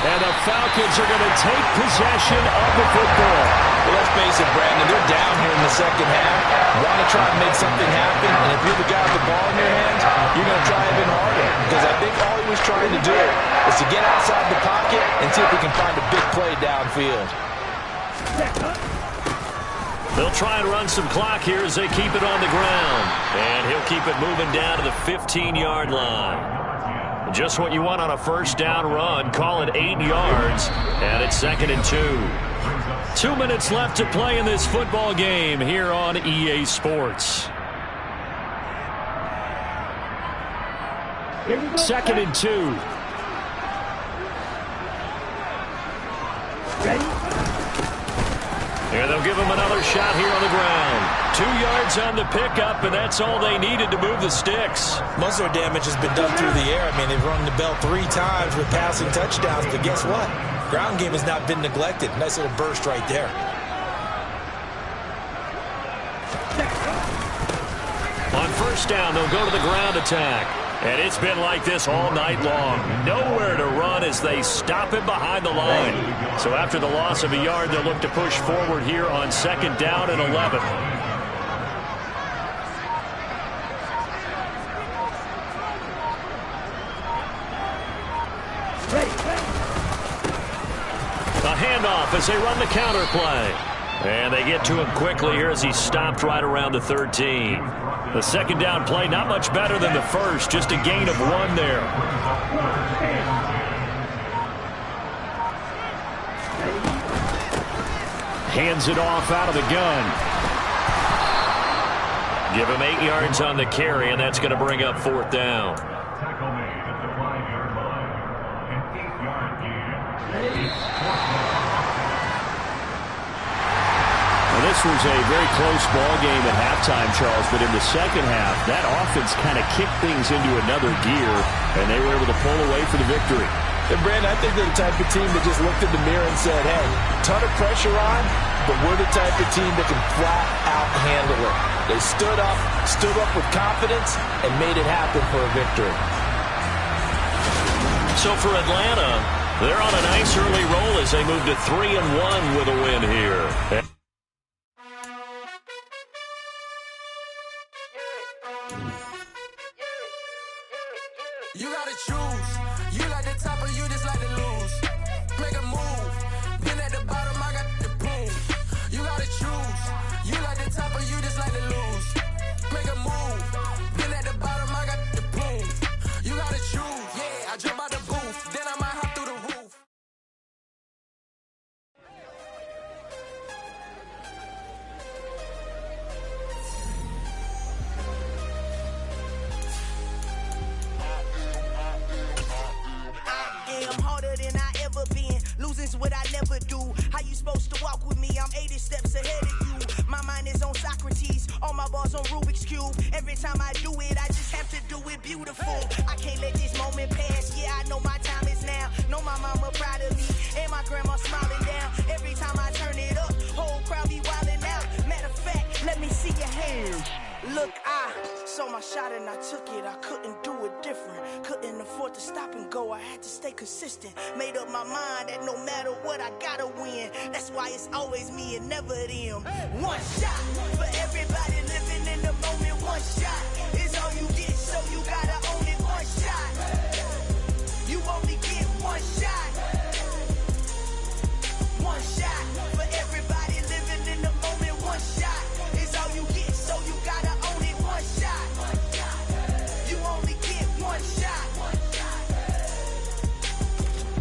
And the Falcons are going to take possession of the football. Well, let's face it, Brandon, they're down here in the second half. Want to try and make something happen, and if you're the guy with the ball in your hands, you're going to try even harder. Because I think all he was trying to do is to get outside the pocket and see if he can find a big play downfield. They'll try and run some clock here as they keep it on the ground. And he'll keep it moving down to the 15-yard line. Just what you want on a 1st down run. Call it 8 yards. And it's 2nd and 2. 2 minutes left to play in this football game here on EA Sports. 2nd and 2. Here they'll give him another shot here on the ground. 2 yards on the pickup, and that's all they needed to move the sticks. Most of their damage has been done through the air. I mean, they've rung the bell 3 times with passing touchdowns, but guess what? Ground game has not been neglected. Nice little burst right there. On 1st down, they'll go to the ground attack. And it's been like this all night long. Nowhere to run as they stop him behind the line. So after the loss of a yard, they'll look to push forward here on 2nd down and 11. A handoff as they run the counter play. And they get to him quickly here as he stopped right around the 13. The 2nd down play, not much better than the first, just a gain of 1 there. Hands it off out of the gun. Give him 8 yards on the carry, and that's going to bring up 4th down. This was a very close ball game at halftime, Charles, but in the second half, that offense kind of kicked things into another gear, and they were able to pull away for the victory. And, Brandon, I think they're the type of team that just looked in the mirror and said, hey, ton of pressure on, but we're the type of team that can flat out handle it. They stood up with confidence, and made it happen for a victory. So for Atlanta, they're on a nice early roll as they move to 3-1 with a win here. You gotta choose. You like the top or you just like to lose. Make a move. Been at the bottom, I got the proof. You gotta choose. You like the top or you just like to lose. Make a move. Been at the bottom, I got the proof. You gotta choose. Yeah, I jump out the booth. Then I might hop through the roof. I'm harder than I ever been. Losing's what I never do. How you supposed to walk with me? I'm 80 steps ahead of you. My mind is on Socrates. All my bars on Rubik's Cube. Every time I do it, I just have to do it beautiful. I can't let this moment pass. Yeah, I know my time is now. Know my mama proud of me. And my grandma smiling down. Every time I turn it up, whole crowd be wilding out. Matter of fact, let me see your hands. Look, I saw my shot and I took it. I couldn't do it different. Couldn't afford to stop and go. I had to stay consistent. Made up my mind that no matter what, I gotta win. That's why it's always me and never them. One shot for everybody living in the moment. One shot is all you get, so you gotta own it. One shot. You only get one shot. One shot for everybody living in the moment. One shot is all you get, so you gotta own it. One shot. You only get one shot.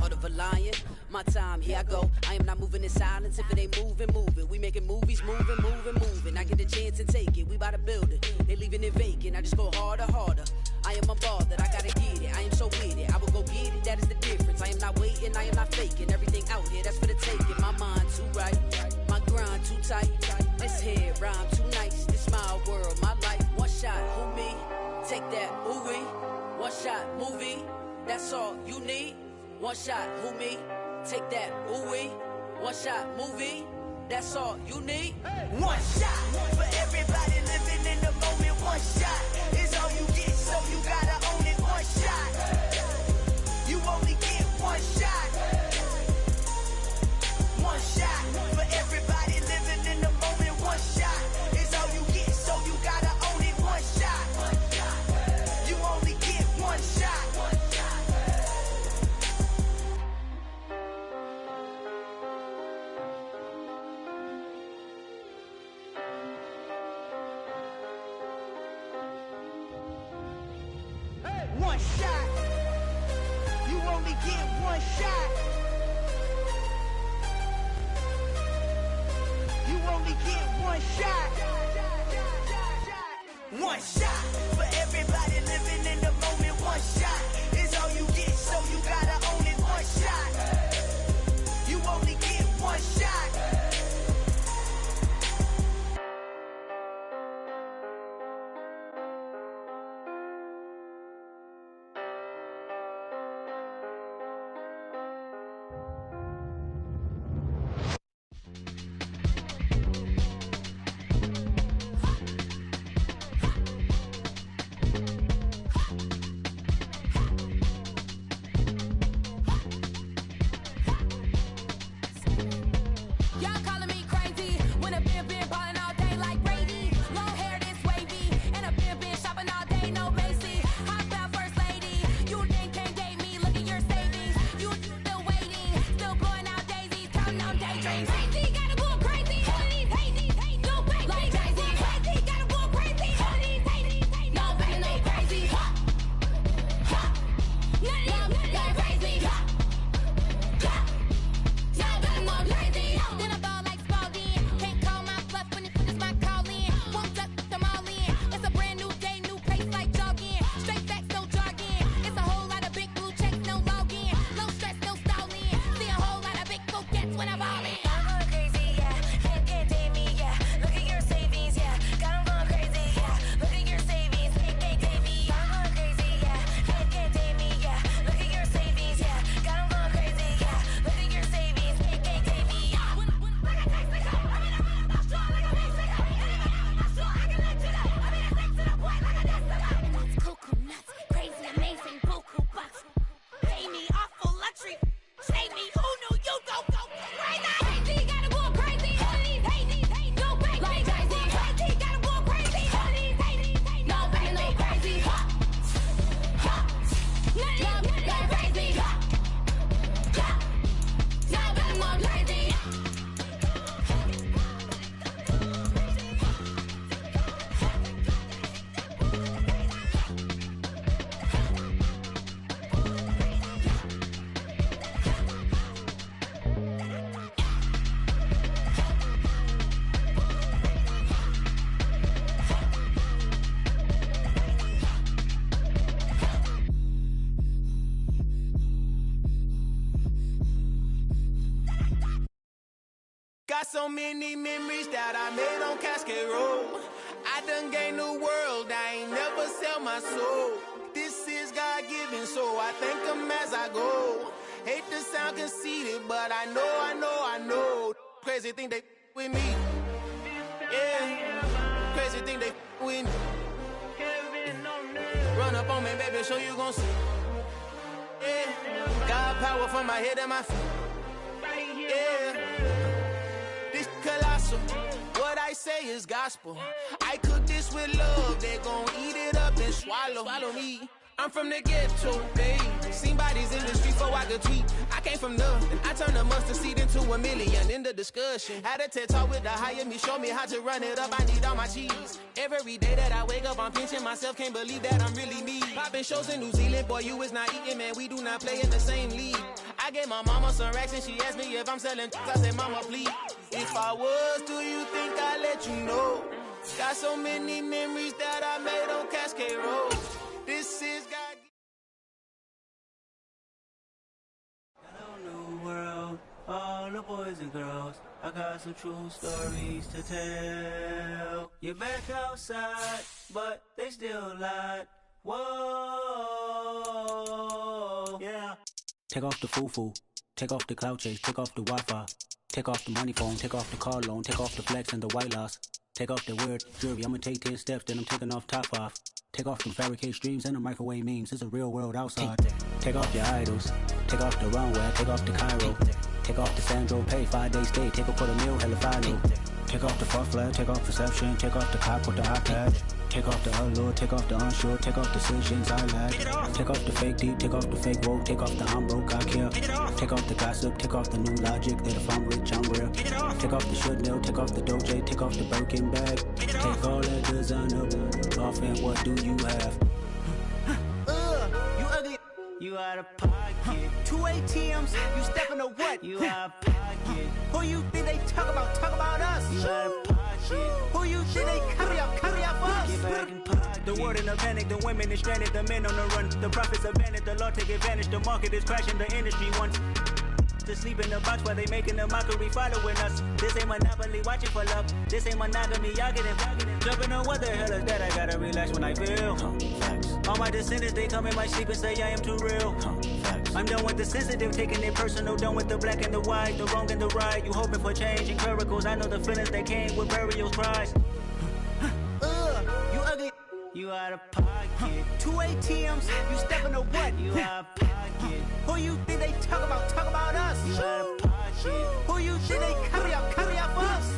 Heart of a lion, my time, here I go. I am not moving in silence. If it ain't moving, move it. We making movies, moving. I get the chance to take it. We bout to build it. They leaving it vacant. I just go harder. I am unbothered. I gotta get it. I am so with it. I will go get it. That is the difference. I am not waiting. I am not faking. Everything out here, that's for the taking. My mind too right. My grind too tight. This head rhyme too nice. This my world, my life. One shot, who me? Take that, ooh-wee. One shot, movie. That's all you need. One shot, who me? Take that, ooh-wee. One shot, movie. That's all you need. One shot for everybody living in the moment. One shot is all you get, so you gotta own it. One shot. You only get one shot. One shot for everybody living in the moment. One shot is all you get, so you gotta own it. One shot. You only get one shot. One shot. You only get one shot. You only get one shot. One shot for everybody living in the moment. One shot is all you get, so you gotta own it. One shot. You only get one shot. Y'all calling me crazy when a been ballin' all day like Brady. Long hair this wavy, and a been shopping all day, no Macy. Hot about first lady, you think can't date me? Look at your savings, you still waiting, still blowing out daisies, counting on daydreams. Crazy, gotta go crazy. All of these hate, no baby. Like Jay-Z, crazy, gotta go crazy. All of these hate, no baby, no crazy. None of y'all crazy. Y'all better more crazy. Then I ball like Spalding. Can't call my bluff when it's my call in. Won't duck them all in. It's a brand new day, new pace like jogging. Straight facts, no jargon. It's a whole lot of big blue checks, no login. No stress, no stalling. See a whole lot of big coquettes when I ball in. I'm going crazy, yeah. Can't date me, yeah. Look at your savings, yeah. Got 'em going crazy, yeah. Look at your savings, can't date me. I'm going crazy, yeah. Can't date me, yeah. Look at your savings, yeah. Got 'em going crazy, yeah. Look at your savings, can't date me. Cuckoo nuts, crazy, amazing, buku bucks. Pay me awful luxury. Save me, who knew you go crazy? Crazy, gotta go crazy. All of these hate, no baby. Like Jay-Z, crazy, gotta go crazy. All of these hate, no baby, no crazy. None of y'all crazy. Y'all better more crazy. Got so many memories that I made on Cascade Road. I done gained the world, I ain't never sell my soul. This is God-given, so I thank him as I go. Hate to sound conceited, but I know. Crazy thing they with me. Yeah, crazy thing they with me. Run up on me, baby, so you gon' see. Yeah, God power from my head and my feet. Yeah. This colossal, what I say is gospel. I cook this with love, they gon' eat it up and swallow me. I'm from the ghetto, babe. Seen bodies in the street before I could tweet. I came from nothing. I turned a mustard seed into $1 million in the discussion. Had a TED talk with the higher me, show me how to run it up. I need all my cheese. Every day that I wake up, I'm pinching myself. Can't believe that I'm really me. Popping shows in New Zealand, boy, you is not eating, man. We do not play in the same league. I gave my mama some racks and she asked me if I'm selling. I said, mama, please. If I was, do you think I'd let you know? Got so many memories that I made on Cascade Road. This is God. Hello, new world, all the boys and girls. I got some true stories to tell. You're back outside, but they still lied. Whoa, yeah. Take off the foo-foo, take off the cloud chase, take off the Wi-Fi. Take off the money phone, take off the car loan, take off the flex and the white loss. Take off the weird jewelry, I'ma take 10 steps, then I'm taking off top off. Take off them fabricated streams and the microwave memes, it's a real world outside. Take off your idols, take off the runway, take off the Cairo. Take off the Sandro Pay, 5-day stay, take a quarter meal, hella final. Take off the fuck flag, take off perception, take off the cop with the iPad. Take off the allure, take off the unsure, take off decisions I lack. Take off the fake deep, take off the fake woke, take off the I'm broke, I care. Take off the gossip, take off the new logic that if I'm rich, I'm real. Take off the should know, take off the Doja, take off the Birkin bag. Take all that designer off and what do you have? You ugly. You out of pocket. 2 ATMs, you stepping to what? You out of pocket. Who you think they talk about? Talk about us. You out of pocket. Who you think they carry up us? Get back in pocket. The world in a panic, the women is stranded, the men on the run. The profits abandoned, the law take advantage. The market is crashing, the industry wants to sleep in the box while they making a mockery following us. This ain't Monopoly, watching for love. This ain't monogamy, y'all getting jumping on what the hell is that? I gotta relax when I feel. All my descendants, they come in my sleep and say I am too real. I'm done with the sensitive, taking it personal. Done with the black and the white, the wrong and the right. You hoping for change and miracles. I know the feelings that came with burial cries. You ugly. You out of pocket. 2 ATMs, you stepping to what? You out of pocket. Who you think they talk about? Talk about us. You out of pocket. Who you think they carry up us?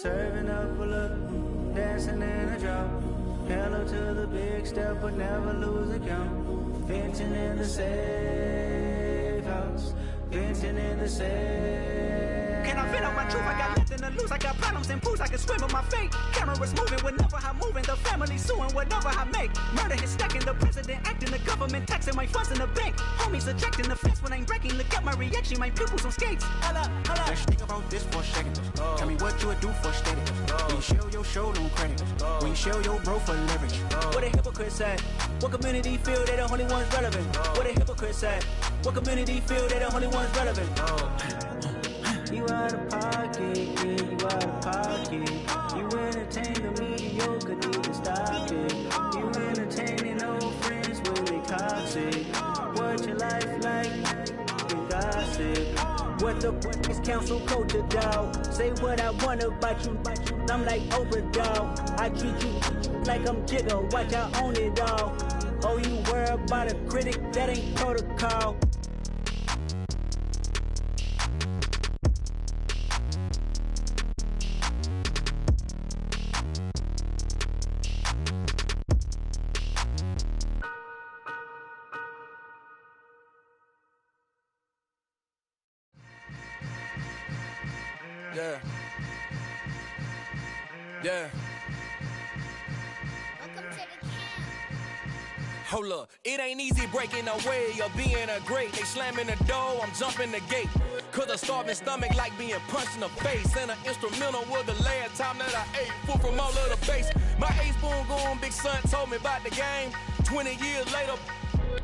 Serving up a look, dancing in a drop. Hello to the big step, but never lose a count. Venting in the safe house. Venting in the safe. Can I vent out my truth? I got nothing to lose. I got problems and booze. I can swim with my fate. Cameras moving whenever I'm moving. The family suing whatever I make. Murder is stacking. The president acting. The government taxing my funds in the bank. Homies ejecting the fence when I'm breaking. Look at my reaction. My pupils on skates. Holla. Let's think about this for a second. Tell me what you would do for steady. When you show your show, no credit. When you show your bro for leverage. What a hypocrite said. What community feel they the only ones relevant? What a hypocrite said. What community feel they the only ones relevant? You out of pocket, yeah, you out of pocket. You entertain the mediocre, need to stop it. You entertaining old friends when they toxic. What your life like? You gossip. What the is council culture, dog? Say what I want about you. I'm like Oprah, dog. I treat you like I'm Jigga. Watch I own it all. Oh, you worry about a critic? That ain't protocol. Yeah. Yeah. Hold up, it ain't easy breaking away or being a great. They slamming the door, I'm jumping the gate. Cause a starving stomach like being punched in the face. And an instrumental was the last time that I ate. Food from all of the base. My A-spoon going, big son told me about the game. 20 years later,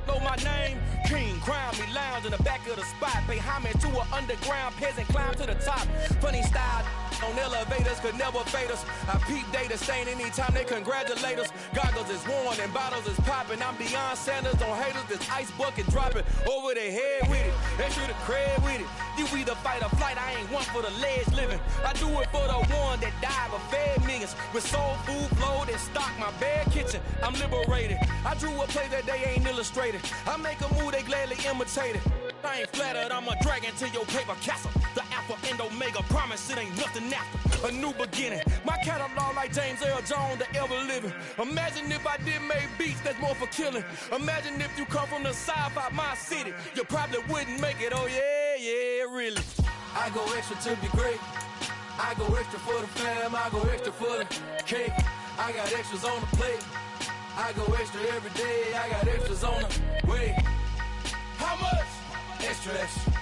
know my name. King, crown me, lounge in the back of the spot. Pay homage to an underground peasant, climb to the top. Funny style on elevators could never fade us. I peep data stain anytime they congratulate us. Goggles is worn and bottles is popping. I'm Deion Sanders on haters, this ice bucket dropping over their head with it. They should have cred with it. You either fight or flight, I ain't one for the ledge living. I do it for the one that died but fed millions. With soul food flowed and stocked my bare kitchen. I'm liberated. I drew a play that they ain't illustrated. I make a move, they gladly imitate it. I ain't flattered, I'm a dragon to your paper castle. The Alpha and Omega promise it ain't nothing after. A new beginning. My catalog like James Earl Jones, the ever living. Imagine if I did make beats that's more for killing. Imagine if you come from the south out my city. You probably wouldn't make it, oh yeah, yeah, really. I go extra to be great. I go extra for the fam, I go extra for the cake. I got extras on the plate. I go extra every day, I got extras on the way. How much? Extra, extra.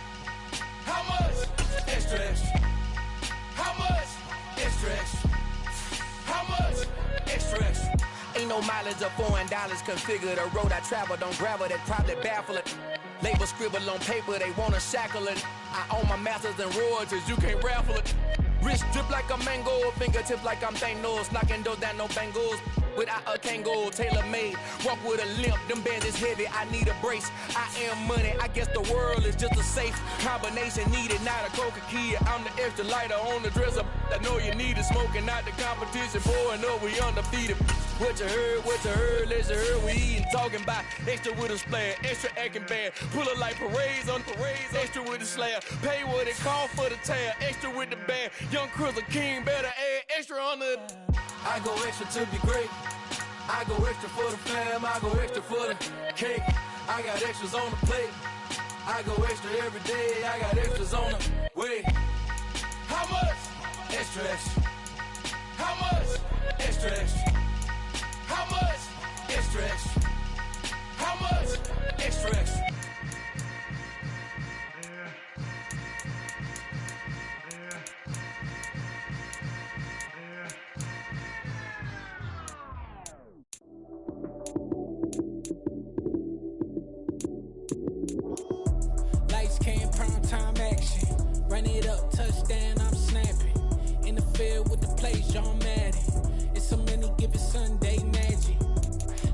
$100 or $4, configure the road I travel. Don't gravel, that probably baffle it. Label scribble on paper, they wanna shackle it. I own my masters and royalties, you can't raffle it. Wrist drip like a mango, fingertips like I'm Thanos, knocking those down, no bangles. Without a Kango, tailor-made, walk with a limp, them bands is heavy, I need a brace. I am money, I guess the world is just a safe combination needed, not a Coca-Cola. I'm the extra lighter on the dresser, I know you need it, smoking out the competition, pouring up, we undefeated. What you heard, let's you heard, we eating, talking about extra with a splash, extra acting bad, pull it like parades on parades, extra with the slab, pay what it cost for the tab, extra with the band, young Chris a king, better add extra on the. I go extra to be great. I go extra for the fam. I go extra for the cake. I got extras on the plate. I go extra every day. I got extras on the way. How much? Extra, extra. How much? Extra, extra. How much? Extra, extra. How much? Extra, extra. Run it up, touchdown, I'm snapping. In the field with the plays, John Madden. It's so many, give it Sunday magic.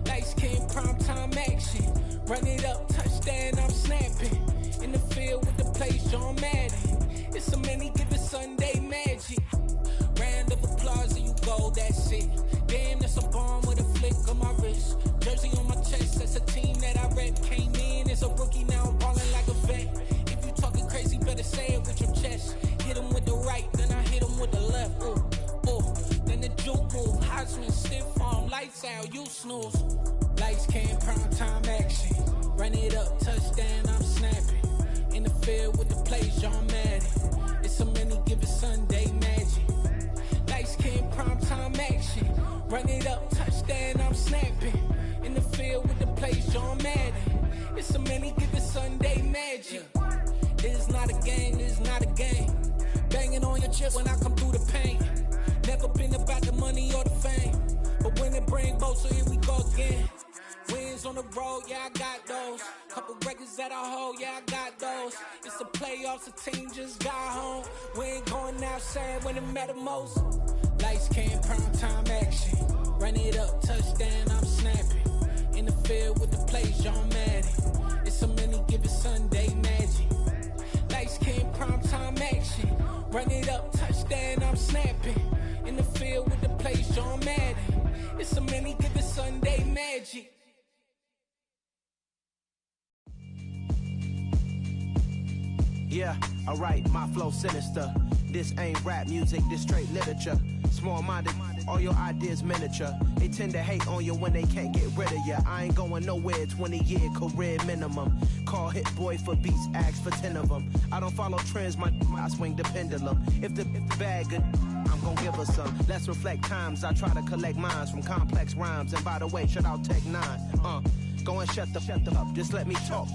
Lights came prime time action. Run it up, touchdown, I'm snapping. In the field with the plays, John Madden. It's so many, give it Sunday magic. Round of applause and you go, that's it. Damn, that's a bomb with a flick on my wrist. Jersey on my chest, that's a team that I rep. Came in as a rookie, now I'm ballin' like a vet. Talking crazy, better say it with your chest. Hit him with the right, then I hit him with the left. Ooh, ooh. Then the juke move, Heisman, stiff arm, lights out, you snooze. Lights came, prime time action. Run it up, touchdown, I'm snapping. In the field with the plays, John Madden. It's so many, give it Sunday magic. Lights came, prime time action. Run it up, touchdown, I'm snapping. In the field with the plays, John Madden. It's so many, give it Sunday magic. This is not a game, this is not a game. Banging on your chest when I come through the pain. Never been about the money or the fame. But when it bring both, so here we go again. Wins on the road, yeah, I got those. Couple records that I hold, yeah, I got those. It's the playoffs, the team just got home. We ain't going outside when it matter most. Lights came, prime time action. Run it up, touchdown, I'm snapping. In the field with the plays, John Madden. It's so many, give it Sunday magic. Lights came, prime time action. Run it up, touchdown, I'm snapping. In the field with the plays, John Madden. It's so many, give it Sunday magic. Yeah, alright, my flow sinister. This ain't rap music, this straight literature. Small-minded, all your ideas miniature. They tend to hate on you when they can't get rid of you. I ain't going nowhere, 20-year career minimum. Call Hit Boy for beats, ask for 10 of them. I don't follow trends, I swing the pendulum. If the bag good, I'm gon' give her some. Let's reflect times, I try to collect minds from complex rhymes. And by the way, shout out Tech 9. Go and shut the up, just let me talk.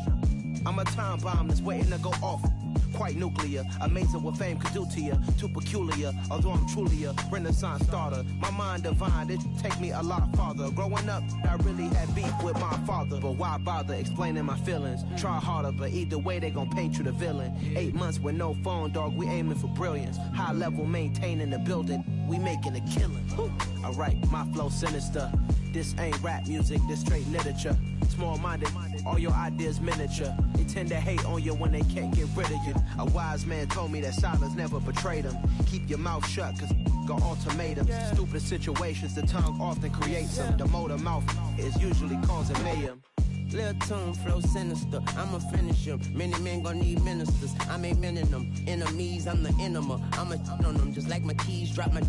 I'm a time bomb that's waiting to go off. Quite nuclear, amazing what fame could do to you. Too peculiar, although I'm truly a Renaissance starter. My mind divine, it take me a lot farther. Growing up, I really had beef with my father. But why bother explaining my feelings? Try harder, but either way they gon' paint you the villain. 8 months with no phone, dog, we aiming for brilliance. High level maintaining the building, we making a killing. Alright, my flow sinister. This ain't rap music, this straight literature. Small-minded, all your ideas miniature. They tend to hate on you when they can't get rid of you. A wise man told me that silence never betrayed him. Keep your mouth shut, cause got ultimatums. Stupid situations, the tongue often creates them. The motor mouth is usually causing mayhem. Lil' tune, flow sinister, I'ma finish him. Many men gon' need ministers, I'm a men in them. Enemies, I'm the enema, I'ma on them. Just like my keys, drop my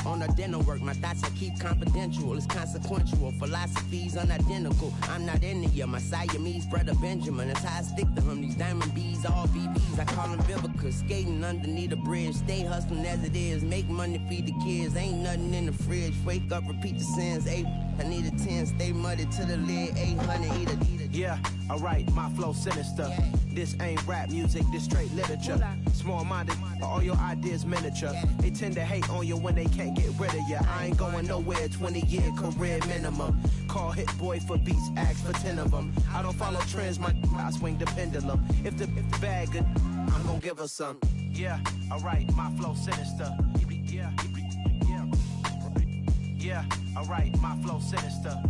on the dental work. My thoughts I keep confidential, it's consequential. Philosophies unidentical, I'm not into you. My Siamese brother Benjamin, that's how I stick to him. These diamond bees, all BBs, I call them Vivica. Skating underneath a bridge, stay hustling as it is. Make money, feed the kids, ain't nothing in the fridge. Wake up, repeat the sins, I need a 10, stay muddy to the lid, 800, eat a. Yeah, alright, my flow sinister. This ain't rap music, this straight literature. Small-minded, all your ideas miniature. They tend to hate on you when they can't can't get rid of ya. I ain't going nowhere, 20-year career minimum. Call Hit Boy for beats, ask for 10 of them. I don't follow trends, I swing the pendulum. If the bag good, I'm gonna give her some. Yeah, alright, my flow sinister. Yeah, alright, my flow sinister.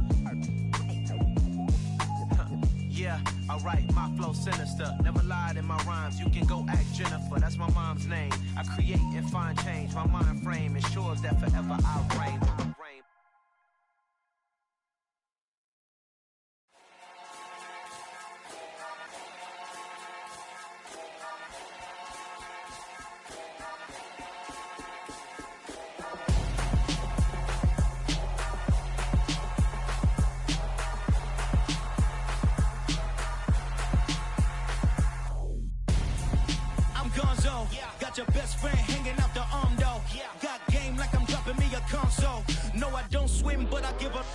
Yeah, alright, my flow sinister. Never lied in my rhymes, you can go ask Jennifer. That's my mom's name. I create and find change. My mind frame ensures that forever I reign. Got your best friend hanging out the arm though. Got game like I'm dropping me a console. No, I don't swim, but I give up.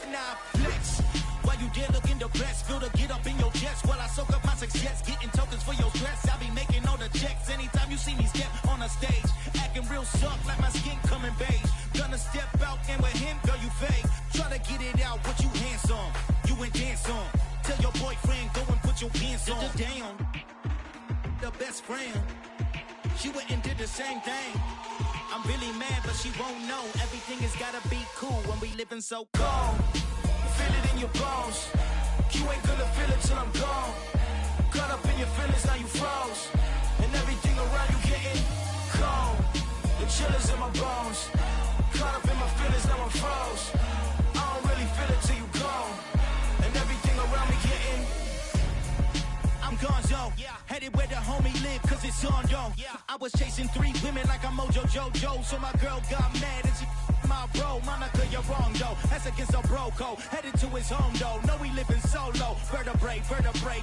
Nah, flex. While you there looking the best, feel the get up in your chest while I soak up my success. Getting tokens for your stress. I be making all the checks anytime you see me step on a stage. Acting real soft like my skin coming beige. Gonna step out and with him, girl, you fake. Try to get it out, what you handsome. You ain't dance on. Tell your boyfriend, go and put your pants on. Down. The best friend. She went and did the same thing. I'm really mad, but she won't know. Everything has gotta be cool when we living so cold. Feel it in your bones. You ain't gonna feel it till I'm gone. Caught up in your feelings, now you froze. And everything around you getting cold. The chill is in my bones. Caught up in my feelings, now I'm froze. I don't really feel it till you gone. And everything around me getting I'm gonzo, headed where the homie live, cause it's on, yo. I was chasing 3 women like I'm Mojo Jojo, so my girl got mad and she my bro. Monica, you're wrong, though. That's against a bro code. Headed to his home, though. No, he living solo. Vertebrae,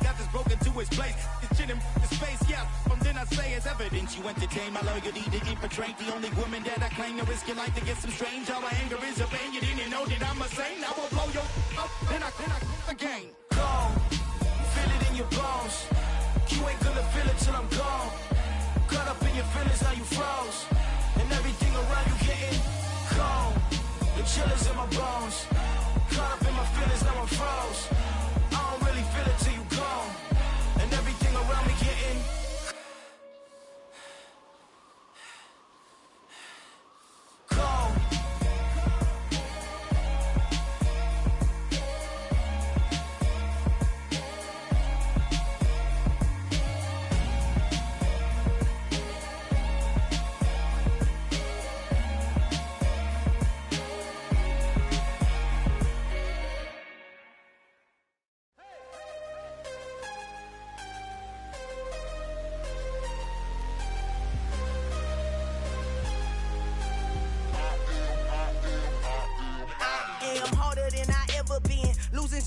got this broken to his place. His chin in his face, yeah. From then I say it's evidence you entertain my loyalty to infiltrate. The only woman that I claim to risk your life to get some strange. All my anger is a pain. You didn't know that I'm a saint. I will blow your up, then I again. Go. Feel it in your bones. You ain't gonna feel it till I'm gone. Caught up in your feelings, now you froze. And everything around you getting cold. The chill is in my bones. Caught up in my feelings, now I'm froze. I don't really feel it till you gone. And everything around me getting cold.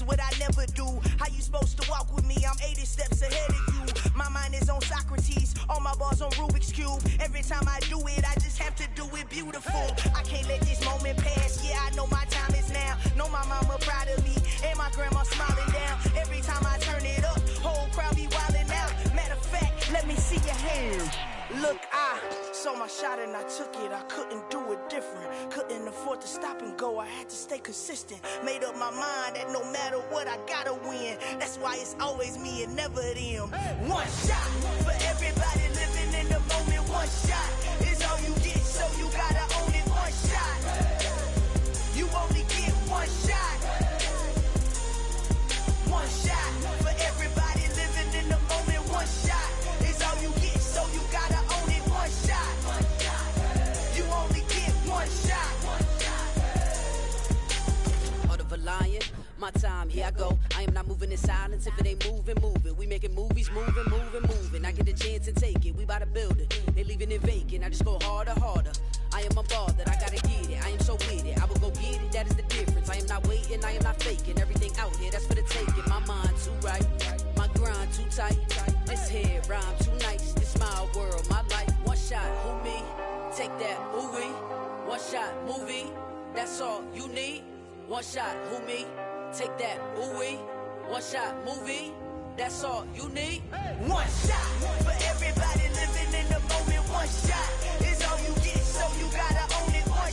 What I never do. How you supposed to walk with me? I'm 80 steps ahead of you. My mind is on Socrates, all my bars on Rubik's Cube. Every time I do it, I just have to do it beautiful. I can't let this moment pass. Yeah, I know my time is now. Know my mama proud of me, and my grandma smiling down. Every time I turn it up, whole crowd be wildin' out. Matter of fact, let me see your hands. Look, I saw my shot and I took it. I couldn't do it different. Couldn't afford to stop and go. I had to stay consistent. Made up my mind that no matter what, I gotta win. That's why it's always me and never them. One shot for everybody living in the moment. One shot is all you get, so you gotta own it. One shot. You only get one shot. One shot for everybody living in the moment. One shot is all you get, so you gotta own it. One shot. You only get one shot. Heart of a lion, my time, here I go. I am not moving in silence. If it ain't moving, moving. We making movies, moving. I get a chance to take it. We bout to build it. They leaving it vacant. I just go harder. I am a ball that I gotta get it. I am so with it. I will go get it. That is the difference. I am not waiting. I am not faking. Everything out here, that's for the taking. My mind too right. My grind too tight. This head rhyme too nice. This my world, my life. One shot, who me? Take that, ooh wee. One shot, movie. That's all you need. One shot, who me? Take that, ooh wee. One shot, movie. That's all you need. One shot for everybody living in the moment. One shot is all you get, so you gotta own it. One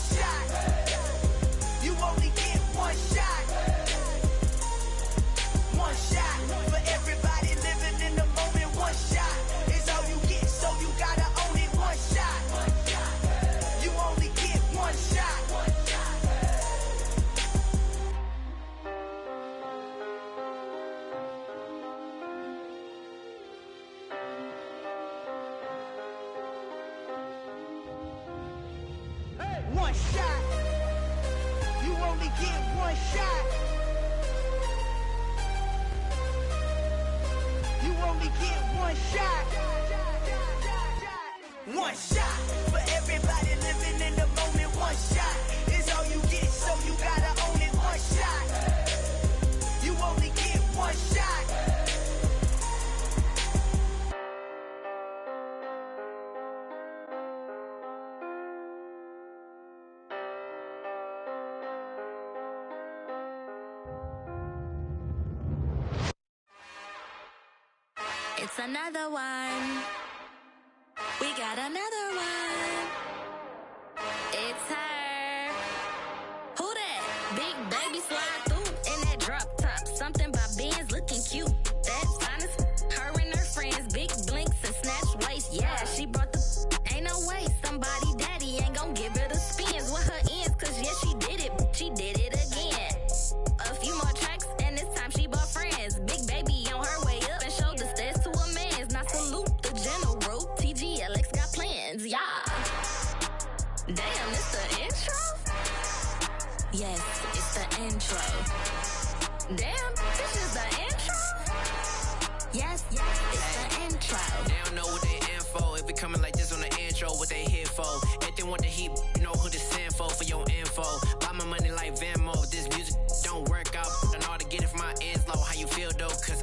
only get one shot. You only get one shot. One shot for everybody living in the moment. One shot is all you get, so you gotta own it. One shot. You only get one shot. It's another one. We got another one. It's her. Who that? Big baby slide through in that drop top. Something by Benz looking cute. That's honest. Her and her friends, big blinks and snatch waist. Yeah, she brought the. Ain't no way somebody daddy ain't gon' give her the spins with her ends. Cause yeah, she did it. She did it again. A few more tracks and this time she bought friends. Big baby on her way up and showed the stairs to a man's. Now salute the general. TGLX got plans, yeah. Damn, it's the intro? Yes, it's the intro. Damn, this is the intro? Yes, it's the intro. They don't know what they in for. If we coming like this on the intro, what they here for? If they want the heat, you know who to send for your info. Buy my money like Venmo. If this music don't work out, I know how to get it from my ends low. How you feel though? Cause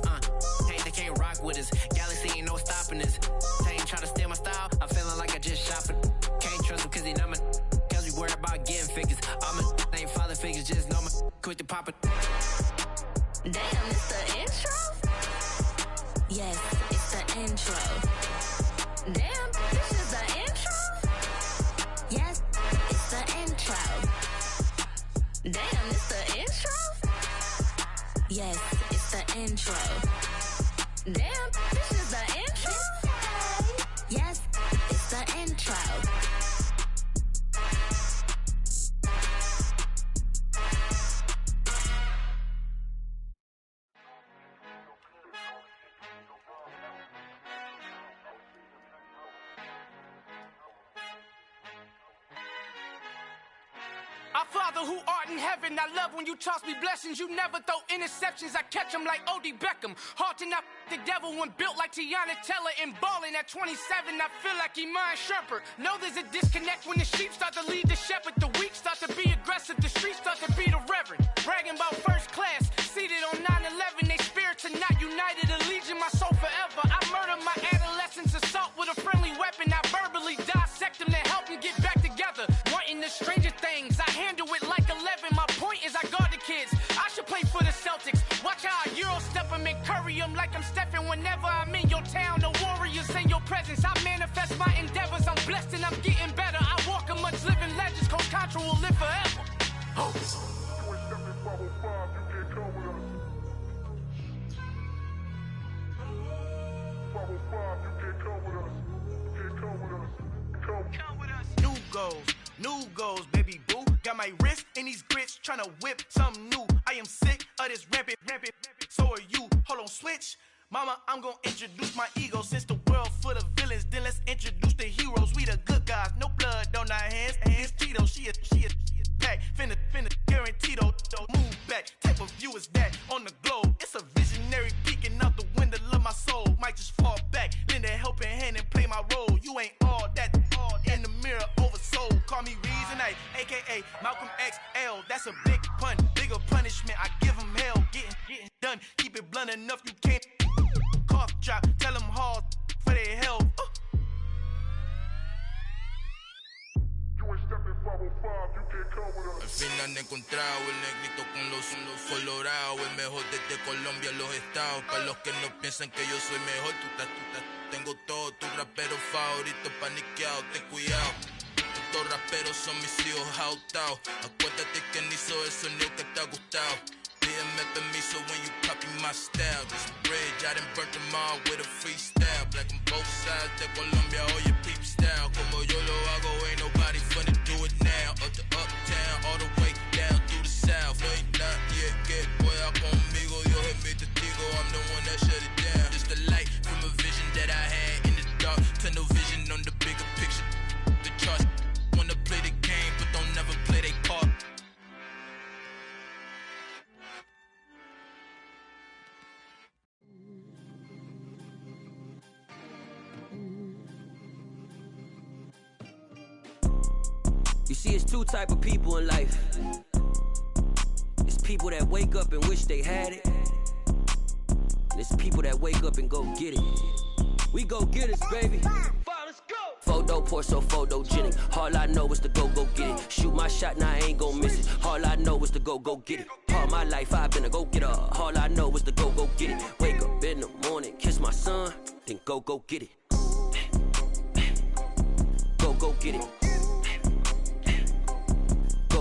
hey, they can't rock with us. Galaxy ain't no stopping us. They ain't try to steal my style. I'm feeling like I just shop it. Can't trust them cause they know my. Cause we worried about getting figures. All my ain't father figures, just know my. Quick to pop it. Damn, it's the intro? Yes, it's the intro. Damn, this is the intro? Yes, it's the intro. Damn, it's the intro? Yes, it's the intro. Damn, this is the intro? Yes, it's the intro. Our Father who art in heaven, I love when you toss me blessings. You never throw interceptions, I catch them like O.D. Beckham. Hard to not the devil when built like Tiana Teller and balling at 27. I feel like Iman Shumpert. Know there's a disconnect when the sheep start to lead the shepherd. The weak start to be aggressive, the streets start to be the reverend. Bragging about first class, seated on 9/11. They spirits are not united, a legion, my soul forever. I murder my adolescence, assault with a friendly weapon. I verbally dissect them to help them get back together. Wanting the stranger things, I handle it like 11. My point is I guard the kids. I should play for the Celtics. Watch how I Euro step them and curry them like I'm Stephen. Whenever I'm in your town, the Warriors in your presence. I manifest my endeavors. I'm blessed and I'm getting better. I walk amongst living legends. Coach Contra will live forever. Oh. New goals, baby boo. Got my wrist in these grits, tryna whip something new. I am sick of this rampant. So are you. Hold on, switch. Mama, I'm gonna introduce my ego. Since the world full of villains, then let's introduce the heroes. We the good guys, no blood on our hands. Hands Tito, she is pack. Finna, guaranteed don't move back. Type of view is that on the globe? It's a visionary peeking out the window of my soul. Might just fall back, lend a helping hand and play my role. You ain't all that in the mirror oversold. Call me Reason A, aka Malcolm XL. That's a big pun, bigger punishment. I give him hell, getting done. Keep it blunt enough, you can't cough drop. Tell them hard for their health. Al fin han encontrado el negrito con los colorados, el mejor desde Colombia, los estados. Para los que no piensan que yo soy mejor, tengo todo, tu rapero favorito paniqueado, ten cuidado. Estos raperos son mis hijos adoptados. Acuérdate que ni hizo el sonido que te ha gustado. Pídeme permiso when you copy my style. This bridge, I done burnt them all with a freestyle. Black on both sides de Colombia, oye peep style. Como yo lo hago, ain't nobody finna do it now. Up to uptown, all the way down through the south. No hay nadie que pueda conmigo, Dios es mi testigo. I'm the one that shut it down. Just the light from a vision that I had in the dark. Tunnel vision on the bigger picture. The charts wanna play the game, but don't never play their part. You see, it's two type of people in life. It's people that wake up and wish they had it. And it's people that wake up and go get it. We go get it, baby. Photo pour so photogenic. All I know is to go get it. Shoot my shot, now I ain't gon' miss it. All I know is to go get it. All my life I've been a go getter. All I know is to go get it. Wake up in the morning, kiss my son, then go get it. Go get it.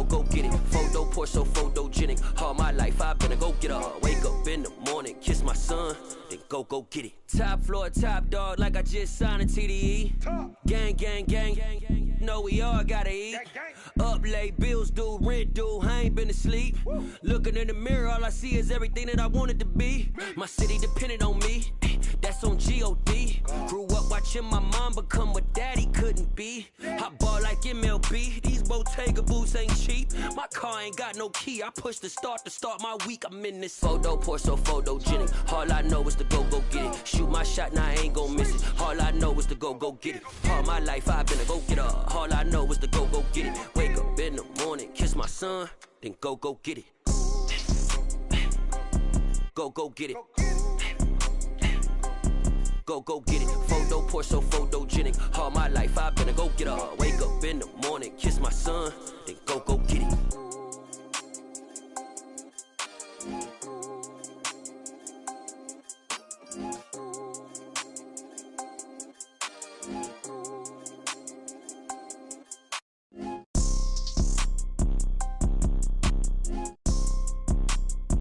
Go get it. Photo pour so photogenic. All my life I've been a go getter. Wake up in the morning, kiss my son, then go get it. Top floor, top dog, like I just signed a TDE. Gang. Know we all gotta eat. Up late, bills due, rent due, I ain't been asleep. Looking in the mirror, all I see is everything that I wanted to be. My city depended on me, that's on G.O.D. Grew up watching my mom become what daddy couldn't be. I ball like MLB, these Bottega boots ain't cheap. My car ain't got no key, I push the start to start my week. I'm in this photo pour so photogenic. All I know is to go get it. Shoot my shot, now I ain't gon' miss it. All I know is to go get it. All my life I've been a go getter. All I know is to go get it. Wake up in the morning, kiss my son, then go get it. Go get it. Go get it. Photo pour so photogenic. All my life I've been a go getter. Wake up in the morning, kiss my son,